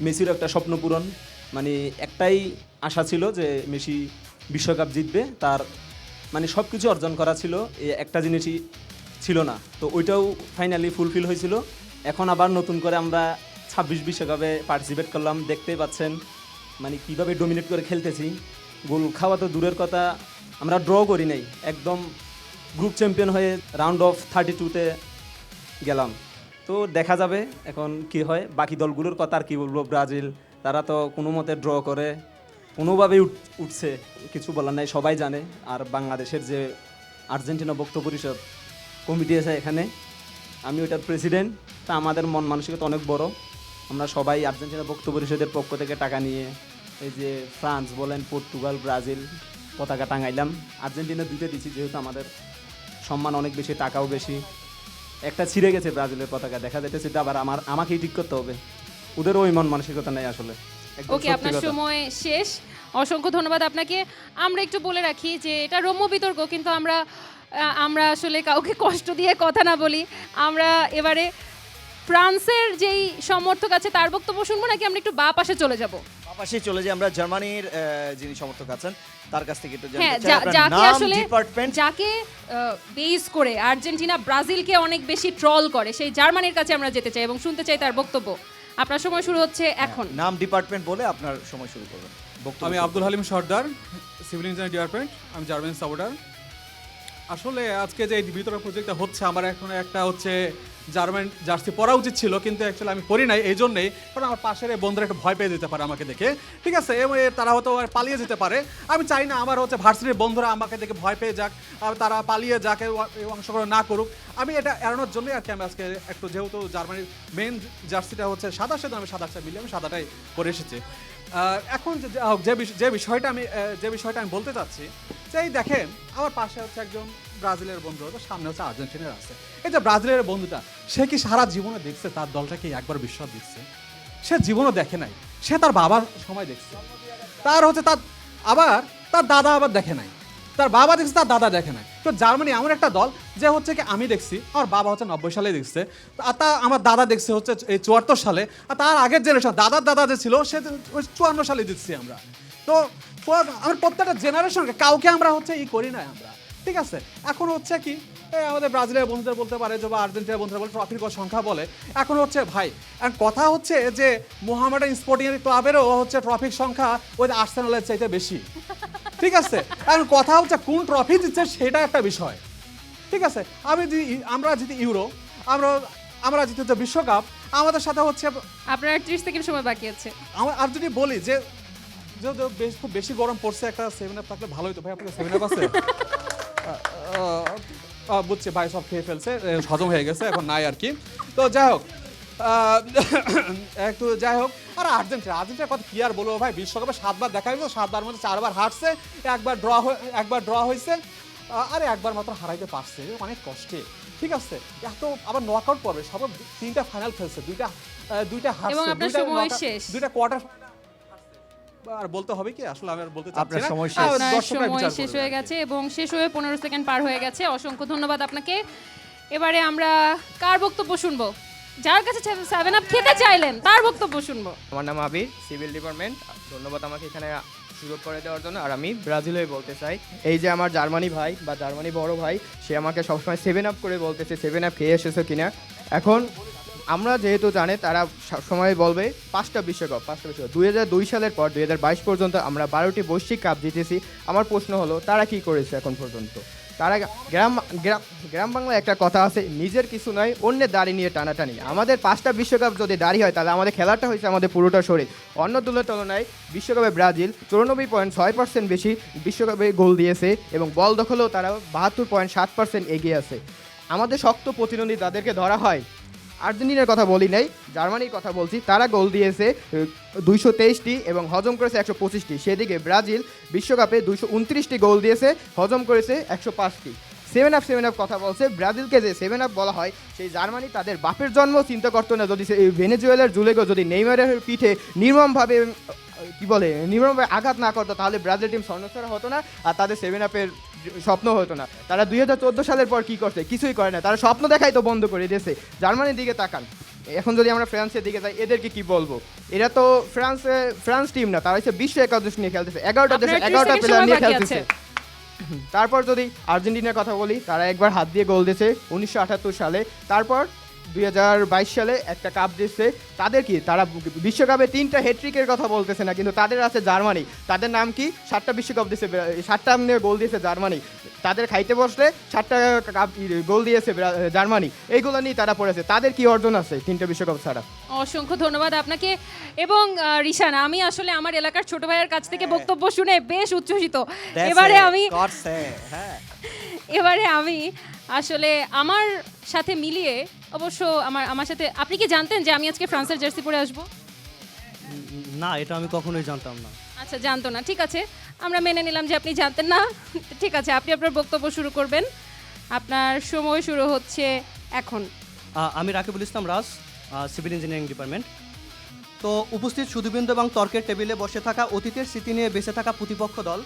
Speaker 14: মেসিরও একটা স্বপ্ন পূরণ, মানে একটাই আশা ছিল যে মেসি বিশ্বকাপ জিতবে, তার মানে সব কিছু অর্জন করা ছিল, এই একটা জিনিসই ছিল না, তো ওইটাও ফাইনালি ফুলফিল হয়েছিল। এখন আবার নতুন করে আমরা 26 বিশ্বকাপে পার্টিসিপেট করলাম, দেখতেই পাচ্ছেন মানে কীভাবে ডোমিনেট করে খেলতেছি। গোল খাওয়া তো দূরের কথা, আমরা ড্র করি নাই, একদম গ্রুপ চ্যাম্পিয়ন হয়ে রাউন্ড অফ 32-তে গেলাম। তো দেখা যাবে এখন কি হয়। বাকি দলগুলোর কথা আর কি বলবো, ব্রাজিল তারা তো কোনো মতে ড্র করে কোনোভাবেই উঠছে, কিছু বলার নাই, সবাই জানে। আর বাংলাদেশের যে আর্জেন্টিনা ভক্ত পরিষদ কমিটি আছে এখানে, আমি ওইটার প্রেসিডেন্ট, তা আমাদের মন মানসিকতা অনেক বড়। আমরা সবাই আর্জেন্টিনা ভক্ত পরিষদের পক্ষ থেকে টাকা নিয়ে এই যে ফ্রান্স বলেন, পর্তুগাল, ব্রাজিল পতাকা টাঙাইলাম। আর্জেন্টিনা 2টা দিচ্ছি যেহেতু আমাদের সম্মান অনেক বেশি, টাকাও বেশি। একটা ছিঁড়ে গেছে ব্রাজিলের পতাকা, দেখা যাচ্ছে সেটা আবার আমাকেই ঠিক করতে হবে, ওদেরও ওই মন মানসিকতা নেই আসলে। একদম
Speaker 4: ওকে,
Speaker 14: সত্যি
Speaker 4: আপনার
Speaker 14: কথা।
Speaker 4: সময় শেষ। অসংখ্য ধন্যবাদ আপনাকে। আমরা একটু বলে রাখি যে এটা রম্য বিতর্ক, কিন্তু আমরা আসলে কাউকে কষ্ট দিয়ে কথা না বলি। আমরা এবারে ফ্রান্সের যেই সমর্থক আছে তার বক্তব্য শুনবো, নাকি আমরা একটু বা পাশে চলে যাব?
Speaker 1: পাশে চলে যাই আমরা, জার্মানির যিনি সমর্থক আছেন তার কাছ থেকে একটু
Speaker 4: হ্যাঁ,
Speaker 1: জানতে চাই আপনার
Speaker 4: যাকে
Speaker 1: নাম,
Speaker 4: আসলে
Speaker 1: ডিপার্টমেন্ট।
Speaker 4: যাকে বেস করে আর্জেন্টিনা ব্রাজিলকে অনেক বেশি ট্রল করে, সেই জার্মানির কাছে আমরা যেতে চাই এবং শুনতে চাই তার বক্তব্য। আপনার সময় শুরু হচ্ছে এখন।
Speaker 1: নাম, ডিপার্টমেন্ট বলে আপনার সময় শুরু করবেন।
Speaker 11: আমি আব্দুল হালিম সর্দার, সিভিল ইঞ্জিনিয়ারিং ডিপার্টমেন্ট, আমি জার্মান সাপোর্টার। আসলে আজকে যে এই বিতরণ প্রজেক্টটা হচ্ছে, আমার এখন একটা হচ্ছে জার্মান জার্সি পরা উচিত ছিল, কিন্তু অ্যাকচুয়ালি আমি পরি নাই, এই জন্যেই, কারণ আমার পাশের এই বন্ধুরা একটু ভয় পেয়ে যেতে পারে আমাকে দেখে, ঠিক আছে, এবং তারা হয়তো পালিয়ে যেতে পারে। আমি চাই না আমার হচ্ছে ভার্সিটির বন্ধুরা আমাকে দেখে ভয় পেয়ে যাক, আর তারা পালিয়ে যাক, অংশগ্রহণ না করুক। আমি এটা এড়ানোর জন্যই আর কি আমি আজকে একটু, যেহেতু জার্মানির মেন জার্সিটা হচ্ছে সাদা, সেজন্য আমি সাদা মিলিয়ে আমি সাদাটাই পরে এসেছি। এখন যে বিষয়টা আমি বলতে চাচ্ছি, যে এই দেখেন আমার পাশে হচ্ছে একজন ব্রাজিলের বন্ধু, তো সামনে হচ্ছে আর্জেন্টিনার আছে। এই যে ব্রাজিলের বন্ধুটা, সে কি সারা জীবনে দেখছে তার দলটাকে একবার বিশ্বকাপ দিচ্ছে? সে জীবনও দেখে নাই, সে তার বাবার সময় দেখছে, তার হচ্ছে তার দাদা আবার দেখে নাই, তার বাবা দেখছে, তার দাদা দেখে নাই। তো জার্মানি এমন একটা দল যে হচ্ছে কি আমি দেখছি, আমার বাবা হচ্ছে 90 সালে দেখছে, আর তা আমার দাদা দেখছে হচ্ছে এই 74 সালে, আর তার আগের জেনারেশন দাদার দাদা যে ছিল সে 54 সালে দিচ্ছি আমরা। তো আমার প্রত্যেকটা জেনারেশনকে কাউকে আমরা হচ্ছে করি না আমরা, ঠিক আছে। এখন হচ্ছে কি আমাদের ব্রাজিলের বন্ধুদের বলতে পারে যে, বা আর্জেন্টিনার বন্ধুরা বলে ট্রফির সংখ্যা বলে, এখন হচ্ছে ভাই কথা হচ্ছে যে মোহামেডান স্পোর্টিং ক্লাবেরও হচ্ছে ট্রফির সংখ্যা ওই আর্সেনালের চাইতে বেশি, ঠিক আছে। এখন কথা হচ্ছে কোন ট্রফি দিচ্ছে সেটা একটা বিষয়, ঠিক আছে। আমরা জিতি ইউরো, আমরা জিতে হচ্ছে বিশ্বকাপ, আমাদের সাথে হচ্ছে
Speaker 4: আপনার 30 সেকেন্ড সময় বাকি আছে।
Speaker 11: আর যদি বলি যে খুব বেশি গরম পড়ছে, একটা 7 আপ থাকলে ভালো হতো ভাই। আপনার 7 আপ আছে? বুঝছি ভাই, সব খেয়ে ফেলছে, হজম হয়ে গেছে, এখন নাই আর কি। তো যাই হোক, আর আর্জেন্টিনার কথা কি আর বলবো ভাই, বিশ্বকাপে 7 বার দেখা হয়েছে, 7 বার মধ্যে 4 বার হারছে, একবার ড্র হয়েছে, আরে একবার মাত্র হারাইতে পারছে অনেক কষ্টে, ঠিক আছে। এত আবার নকআউট পর্বে সব 3টা ফাইনাল খেলছে, দুইটা হারছে,
Speaker 4: এবং আপনার সময় শেষ,
Speaker 11: 2টা কোয়ার্টার। আর বলতে হবে কি, আসলে আমি আর বলতে চাচ্ছি না,
Speaker 1: আপনার সময়
Speaker 4: শেষ হয়ে গেছে এবং শেষ হয়ে 15 সেকেন্ড পার হয়ে গেছে। অসংখ্য ধন্যবাদ আপনাকে। এবারে আমরা কার বক্তব্য শুনবো? যার কাছে 7 আপ খেতে চাইলেন তার বক্তব্য শুনবো।
Speaker 13: আমার নাম আবির, সিভিল ডিপার্টমেন্ট। ধন্যবাদ আমাকে এখানে সুযোগ করে দেওয়ার জন্য। আর আমি ব্রাজিলে বলতে চাই, এই যে আমার জার্মানি ভাই বা জার্মানি বড় ভাই, সে আমাকে সবসময় 7 আপ করে বলতেছে 7 আপ খেয়ে এসেছো কিনা। এখন আমরা যেহেতু জানে, তারা সময় বলবে 5টা বিশ্বকাপ 2002 সালের পর 2022 পর্যন্ত আমরা 12টি বৈশ্বিক কাপ জিতেছি। আমার প্রশ্ন হলো, তারা কি করেছে এখন পর্যন্ত? তারা গ্রাম বাংলায় একটা কথা আছে, নিজের কিছু নয় অন্যের দাড়ি নিয়ে টানাটানি। আমাদের 5টা বিশ্বকাপ যদি দাড়ি হয়, তাহলে আমাদের খেলাটা হয়েছে আমাদের পুরোটা শরীর। অন্য দলের তুলনায় বিশ্বকাপে ব্রাজিল 94.6% বেশি বিশ্বকাপে গোল দিয়েছে এবং বল দখলেও তারা 72.7% এগিয়ে আছে। আমাদের শক্ত প্রতিদ্বন্দ্বী তাদেরকে ধরা হয়। আর্জেন্টিনার কথা বলি নাই, জার্মানির কথা বলছি। তারা গোল দিয়েছে 223টি এবং হজম করেছে 125টি। সেদিকে ব্রাজিল বিশ্বকাপে 229টি গোল দিয়েছে, হজম করেছে 105টি। 7 আপ কথা বলছে, ব্রাজিলকে যে 7 আপ বলা হয়, সেই জার্মানি তাদের বাপের জন্ম চিন্তা করতো না। যদি ভেনেজুয়েলার জুলেগো যদি নেইমারের পিঠে নির্মমভাবে আঘাত না করতো, তাহলে ব্রাজিল টিম স্বর্ণছড়া হতো না, আর তাদের 7 আপের স্বপ্ন হতো না। তারা 2014 সালের পর কি করছে? কিছুই করে না, তারা স্বপ্ন দেখাই তো বন্ধ করে দিয়েছে। জার্মানির দিকে তাকান, এখন যদি আমরা ফ্রান্সের দিকে যাই, এদেরকে কি বলবো? এরা তো ফ্রান্স টিম না, তারা হচ্ছে বিশ্ব একাদশ নিয়ে খেলতেছে, 11টা দেশে 11টা প্লেয়ার নিয়ে খেলতেছে। তারপর যদি আর্জেন্টিনার কথা বলি, তারা একবার হাত দিয়ে গোল দিয়েছে 1978 সালে, তারপর 2022 সালে একটা কাপ দিচ্ছে। তাদের কি, তারা বিশ্বকাপে 3টা হ্যাট্রিকের কথা বলতেছে না, কিন্তু তাদের আছে জার্মানি। তাদের নাম কি? 7টা বিশ্বকাপ দিয়েছে, 7টা গোল দিয়েছে জার্মানি। তাদের খাইতে বসলে 7টা কাপ গোল দিয়েছে জার্মানি। এইগুলো নিয়ে তারা পড়েছে। তাদের কি অর্জন আছে 3টা বিশ্বকাপ ছাড়া?
Speaker 4: অসংখ্য ধন্যবাদ আপনাকে। এবং রিশান, আমি আসলে আমার এলাকার ছোট ভাইয়ের কাছ থেকে বক্তব্য শুনে বেশ উচ্ছ্বসিত। এবারে আমি আসলে আমার সাথে মিলিয়ে, অবশ্য আমার সাথে, আপনি কি জানতেন যে আমি আজকে ফ্রান্সের জার্সি পরে আসবো?
Speaker 8: না, এটা আমি কখনোই জানতাম না।
Speaker 4: আচ্ছা, জানতো না, ঠিক আছে, আমরা মেনে নিলাম যে আপনি জানতেন না। ঠিক আছে, আপনি আপনার বক্তব্য শুরু করবেন। আপনার সময় শুরু হচ্ছে এখন।
Speaker 8: আমি রাকিবুল ইসলাম রাজ, সিভিল ইঞ্জিনিয়ারিং ডিপার্টমেন্ট। তো উপস্থিত সুধীবৃন্দ এবং তর্কের টেবিলে বসে থাকা অতীতের স্মৃতি নিয়ে বেঁচে থাকা প্রতিপক্ষ দল,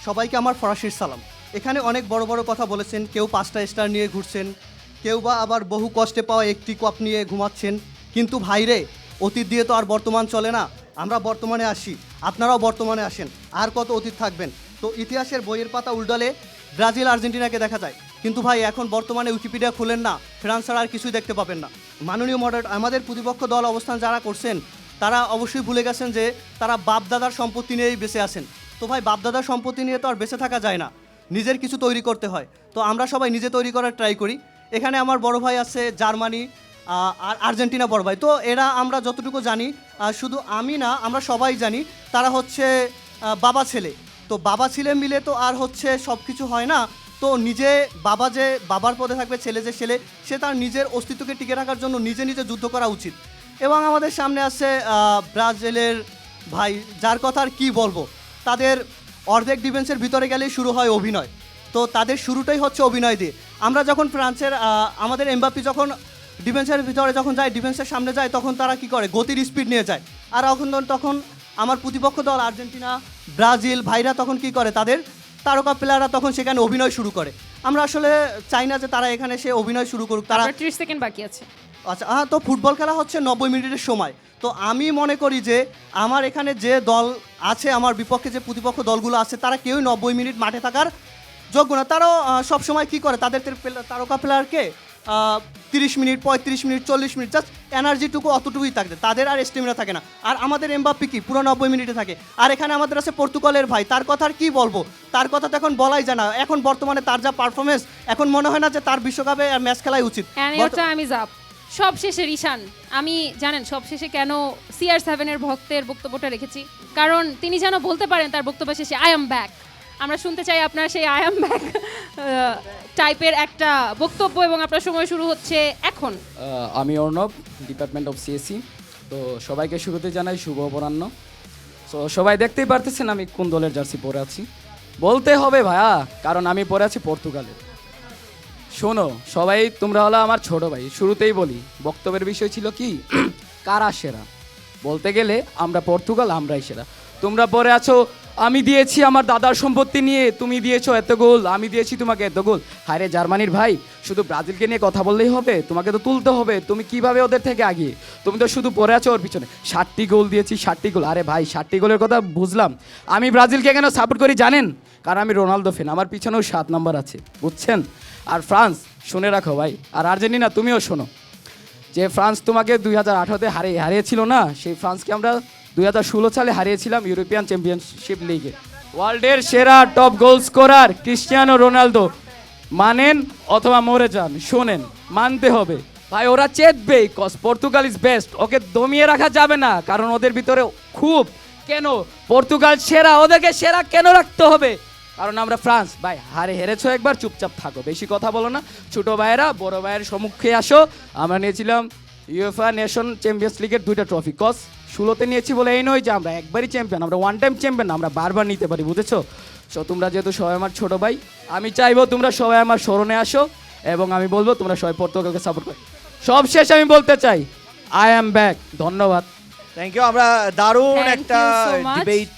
Speaker 8: সবাইকে আমার ফরাসির সালাম। এখানে অনেক বড় বড় কথা বলেছেন, কেউ 5টা স্টার নিয়ে ঘুরছেন, কেউ বা আবার বহু কষ্টে পাওয়া একটি কাপ নিয়ে ঘুমাচ্ছেন। কিন্তু ভাইরে, অতীত দিয়ে তো আর বর্তমান চলে না। আমরা বর্তমানে আসি, আপনারাও বর্তমানে আসেন। আর কত অতীত থাকবেন? তো ইতিহাসের বইয়ের পাতা উল্টালে ব্রাজিল আর্জেন্টিনাকে দেখা যায়, কিন্তু ভাই এখন বর্তমানে উইকিপিডিয়া খুলেন না, ফ্রান্স ছাড়া আর কিছুই দেখতে পাবেন না। মাননীয় মডারেট, আমাদের প্রতিপক্ষ দল অবস্থান যারা করছেন, তারা অবশ্যই ভুলে গেছেন যে তারা বাপদাদার সম্পত্তি নিয়েই বেঁচে আছেন। তো ভাই, বাপদাদার সম্পত্তি নিয়ে তো আর বেঁচে থাকা যায় না, নিজের কিছু তৈরি করতে হয়। তো আমরা সবাই নিজে তৈরি করার ট্রাই করি। এখানে আমার বড় ভাই আছে জার্মানি আর আর্জেন্টিনা বড় ভাই। তো এরা আমরা যতটুকু জানি, শুধু আমি না, আমরা সবাই জানি তারা হচ্ছে বাবা ছেলে। তো বাবা ছেলে মিলে তো আর হচ্ছে সব কিছু হয় না। তো নিজে বাবা যে বাবার পদে থাকবে, ছেলে যে ছেলে, সে তার নিজের অস্তিত্বকে টিকে রাখার জন্য নিজে নিজে যুদ্ধ করা উচিত। এবং আমাদের সামনে আছে ব্রাজিলের ভাই, যার কথা আর কী বলবো। তাদের অর্ধেক ডিফেন্সের ভিতরে গেলেই শুরু হয় অভিনয়। তো তাদের শুরুটাই হচ্ছে অভিনয় দিয়ে। আমরা যখন ফ্রান্সের আমাদের এমবাপ্পি যখন ডিফেন্সের ভিতরে যখন যায়, ডিফেন্সের সামনে যায়, তখন তারা কি করে? গতির স্পিড নিয়ে যায়। আর তখন আমার প্রতিপক্ষ দল আর্জেন্টিনা, ব্রাজিল ভাইরা তখন কি করে? তাদের তারকা প্লেয়াররা তখন সেখানে অভিনয় শুরু করে। আমরা আসলে চাই না যে তারা এখানে সে অভিনয় শুরু করুক। তারা
Speaker 4: 30 সেকেন্ড বাকি আছে।
Speaker 8: আচ্ছা, তো ফুটবল খেলা হচ্ছে 90 মিনিটের সময়। তো আমি মনে করি যে আমার এখানে যে দল আছে, আমার বিপক্ষে যে প্রতিপক্ষ দলগুলো আছে, তারা কেউই 90 মিনিট মাঠে থাকার যোগ্য না। তারাও সবসময় কী করে? তাদের তারকা প্লেয়ারকে 30 মিনিট, 35 মিনিট, 40 মিনিট, জাস্ট এনার্জিটুকু অতটুকুই থাকে, তাদের আর স্টেমিনা থাকে না। আর আমাদের এমবাপ্পি কি পুরো 90 মিনিটে থাকে। আর এখানে আমাদের আছে পর্তুগালের ভাই, তার কথা আর কী বলবো? তার কথা তো এখন বলাই যায় না। এখন বর্তমানে তার যা পারফরমেন্স, এখন মনে হয় না যে তার বিশ্বকাপে ম্যাচ খেলাই উচিত।
Speaker 4: সব শেষে রিশান, আমি জানেন সব শেষে কেন CR7 এর ভক্তের বক্তব্যটা রেখেছি? কারণ তিনি যেন বলতে পারেন তার বক্তব্য শেষে, আই এম ব্যাক। আমরা শুনতে চাই আপনার সেই আই এম ব্যাক টাইপের একটা বক্তব্য, এবং আপনার সময় শুরু হচ্ছে এখন।
Speaker 15: আমি অর্ণব, ডিপার্টমেন্ট অফ CSE। তো সবাইকে শুরুতে জানাই শুভ অপরাহ্ন। সো সবাই দেখতেই পারতেছেন আমি কোন দলের জার্সি পরে আছি। বলতে হবে ভাইয়া, কারণ আমি পরে আছি পর্তুগালের। শোনো সবাই, তোমরা হলো আমার ছোট ভাই। শুরুতেই বলি, বক্তব্যের বিষয় ছিল কি, কারা সেরা? বলতে গেলে আমরা পর্তুগাল, আমরাই সেরা। তোমরা পরে আছো, আমি দিয়েছি আমার দাদার সম্পত্তি নিয়ে, তুমি দিয়েছো এত গোল, আমি দিয়েছি তোমাকে এত গোল। হায়রে জার্মানির ভাই, শুধু ব্রাজিলকে নিয়ে কথা বললেই হবে? তোমাকে তো তুলতে হবে। তুমি কিভাবে ওদের থেকে আগিয়ে? তুমি তো শুধু পড়ে আছো ওর পিছনে। 60টি গোল দিয়েছি, 60টি গোল। আরে ভাই, 60টি গোলের কথা বুঝলাম। আমি ব্রাজিলকে কেন সাপোর্ট করি জানেন? কারণ আমি রোনালদো ফ্যান, আমার পিছনেও 7 নাম্বার আছে, বুঝছেন? আর ফ্রান্স শুনে রাখো ভাই, আর আর্জেন্টিনা তুমিও শোনো, যে ফ্রান্স তোমাকে 2018-তে হারিয়েছিল না, সেই ফ্রান্সকে আমরা 2016 সালে হারিয়েছিলাম ইউরোপিয়ান চ্যাম্পিয়নশিপ লিগে। ওয়ার্ল্ডের সেরা top goal scorer Cristiano Ronaldo. মানেন অথবা মরে যান, শোনেন, মানতে হবে ভাই। ওরা চেতবেই, কজ পর্তুগাল ইজ বেস্ট। ওকে দমিয়ে রাখা যাবে না, কারণ ওদের ভিতরে খুব, কেন পর্তুগাল সেরা, ওদেরকে সেরা কেন রাখতে হবে? কারণ আমরা ফ্রান্স ভাই। হেরেছো একবার, চুপচাপ থাকো, বেশি কথা বলো না। ছোট ভাইয়েরা বড় ভাইয়ের সম্মুখে আসো। আমরা নিয়েছিলাম ইউএফএ নেশন চ্যাম্পিয়ন্স লিগের 2টা ট্রফি। কজ 16-তে নিয়েছি বলে এই নয় যে আমরা একবারই চ্যাম্পিয়ন, আমরা ওয়ান টাইম চ্যাম্পিয়ন, আমরা বারবার নিতে পারি, বুঝেছো? সো তোমরা যেহেতু সবাই আমার ছোট ভাই, আমি চাইবো তোমরা সবাই আমার স্মরণে আসো, এবং আমি বলবো তোমরা সবাই পর্তুগালকে সাপোর্ট করো। সব শেষ আমি বলতে চাই, আই অ্যাম ব্যাক। ধন্যবাদ।
Speaker 1: Thank you. আমরা দারুণ একটা ডিবেট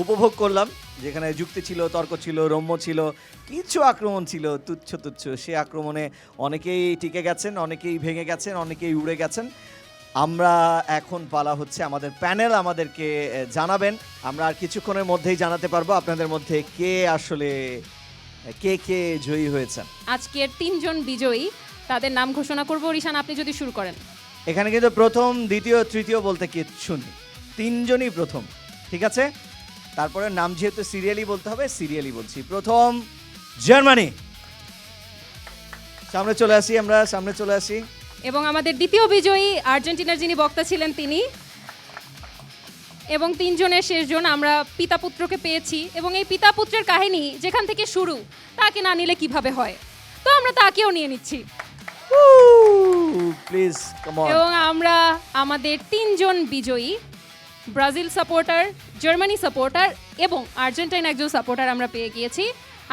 Speaker 1: উপভোগ করলাম। যেখানে যুক্তি ছিল, তর্ক ছিল, রম্য ছিল, কিছু আক্রমণ ছিল তুচ্ছ তুচ্ছ। সে আক্রমণে অনেকেই টিকে গেছেন, অনেকেই ভেঙে গেছেন, অনেকেই উড়ে গেছেন। আমরা এখন পালা হচ্ছে আমাদের প্যানেল আমাদেরকে জানাবেন। আমরা আর কিছুক্ষণের মধ্যেই জানাতে পারবো আপনাদের মধ্যে কে আসলে কে জয়ী হয়েছেন।
Speaker 4: আজকের 3 জন বিজয়ী, তাদের নাম ঘোষণা করব। রিশান, আপনি যদি শুরু করেন।
Speaker 1: এখানে কিন্তু প্রথম, দ্বিতীয়, তৃতীয় বলতে কিচ্ছু নেই, 3 জনই প্রথম, ঠিক আছে? তারপরে নাম যেহেতু সিরিয়ালি বলতে হবে, সিরিয়ালি বলছি। প্রথম জার্মানি, সামনে চলে আসি, আমরা সামনে চলে আসি।
Speaker 4: এবং আমাদের দ্বিতীয় বিজয়ী আর্জেন্টিনার যিনি বক্তা ছিলেন তিনি। এবং 3 জনের শেষ জন আমরা পিতা পুত্রকে পেয়েছি, এবং এই পিতা পুত্রের কাহিনী যেখান থেকে শুরু, তাকে না নিলে কিভাবে হয়, তো আমরা তাকেও নিয়ে নিচ্ছি।
Speaker 1: Please come on.
Speaker 4: এবং আমরা আমাদের 3 জন বিজয়ী, ব্রাজিল সাপোর্টার, জার্মানি সাপোর্টার এবং আর্জেন্টাইন একজন সাপোর্টার আমরা পেয়ে গিয়েছি।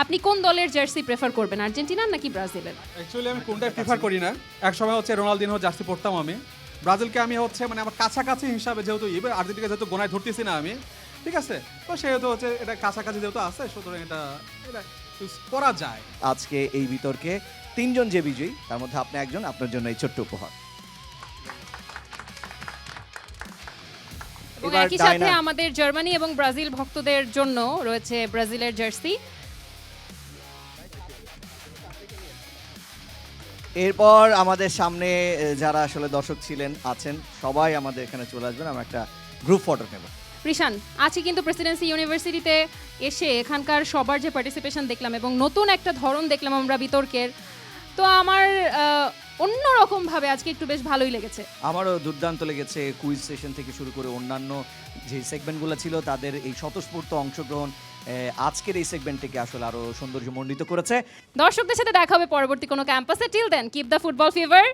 Speaker 4: আপনি কোন দলের জার্সি প্রেফার করবেন, আর্জেন্টিনার নাকি ব্রাজিলের?
Speaker 11: অ্যাকচুয়ালি আমি কোনটাই প্রিফার করি না। এক সময় হচ্ছে রোনালদিনহো জার্সি পরতাম আমি। ব্রাজিলকে আমি হচ্ছে মানে আমার কাছাকাছি হিসাবে যেহেতু এবার আর্জেন্টিনা যেহেতু গোনায় ধরতেছি না আমি, ঠিক আছে, তো সেহেতু হচ্ছে এটা কাছাকাছি যেহেতু আছে, সুতরাং এটা চুজ করা যায়।
Speaker 1: আজকে এই বিতর্কে 3 জন যে বিজয়ী, তার মধ্যে আপনি একজন, আপনার জন্য এই ছোট্ট উপহার।
Speaker 4: এবং
Speaker 1: এবার
Speaker 4: একই সাথে
Speaker 1: ডায়না।
Speaker 4: আমাদের জার্মানি এবং ব্রাজিল ভক্তদের জন্য রয়েছে ব্রাজিলের জার্সি।
Speaker 1: এরপর আমাদের সামনে যারা আসলে দর্শক ছিলেন, আছেন, সবাই আমাদের এখানে চলে আসবেন, আমরা একটা গ্রুপ ফটো নেব।
Speaker 4: রিশান, আজকে কিন্তু প্রেসিডেন্সি ইউনিভার্সিটিতে এসে এখানকার সবার যে পার্টিসিপেশন দেখলাম এবং নতুন একটা ধরন দেখলাম আমরা বিতর্কের, তো আমার অন্যরকমভাবে আজকে একটু বেশ ভালোই লেগেছে।
Speaker 1: আমারও দুর্দান্ত লেগেছে। কুইজ সেশন থেকে শুরু করে অন্যান্য যে সেগমেন্টগুলো ছিল, তাদের এই স্বতঃস্ফূর্ত অংশগ্রহণ আজকের এই সেগমেন্টটিকে আসলে আরো সৌন্দর্যমণ্ডিত করেছে।
Speaker 4: দর্শকদের সাথে দেখা হবে পরবর্তী কোনো ক্যাম্পাসে। Till then, keep the football fever.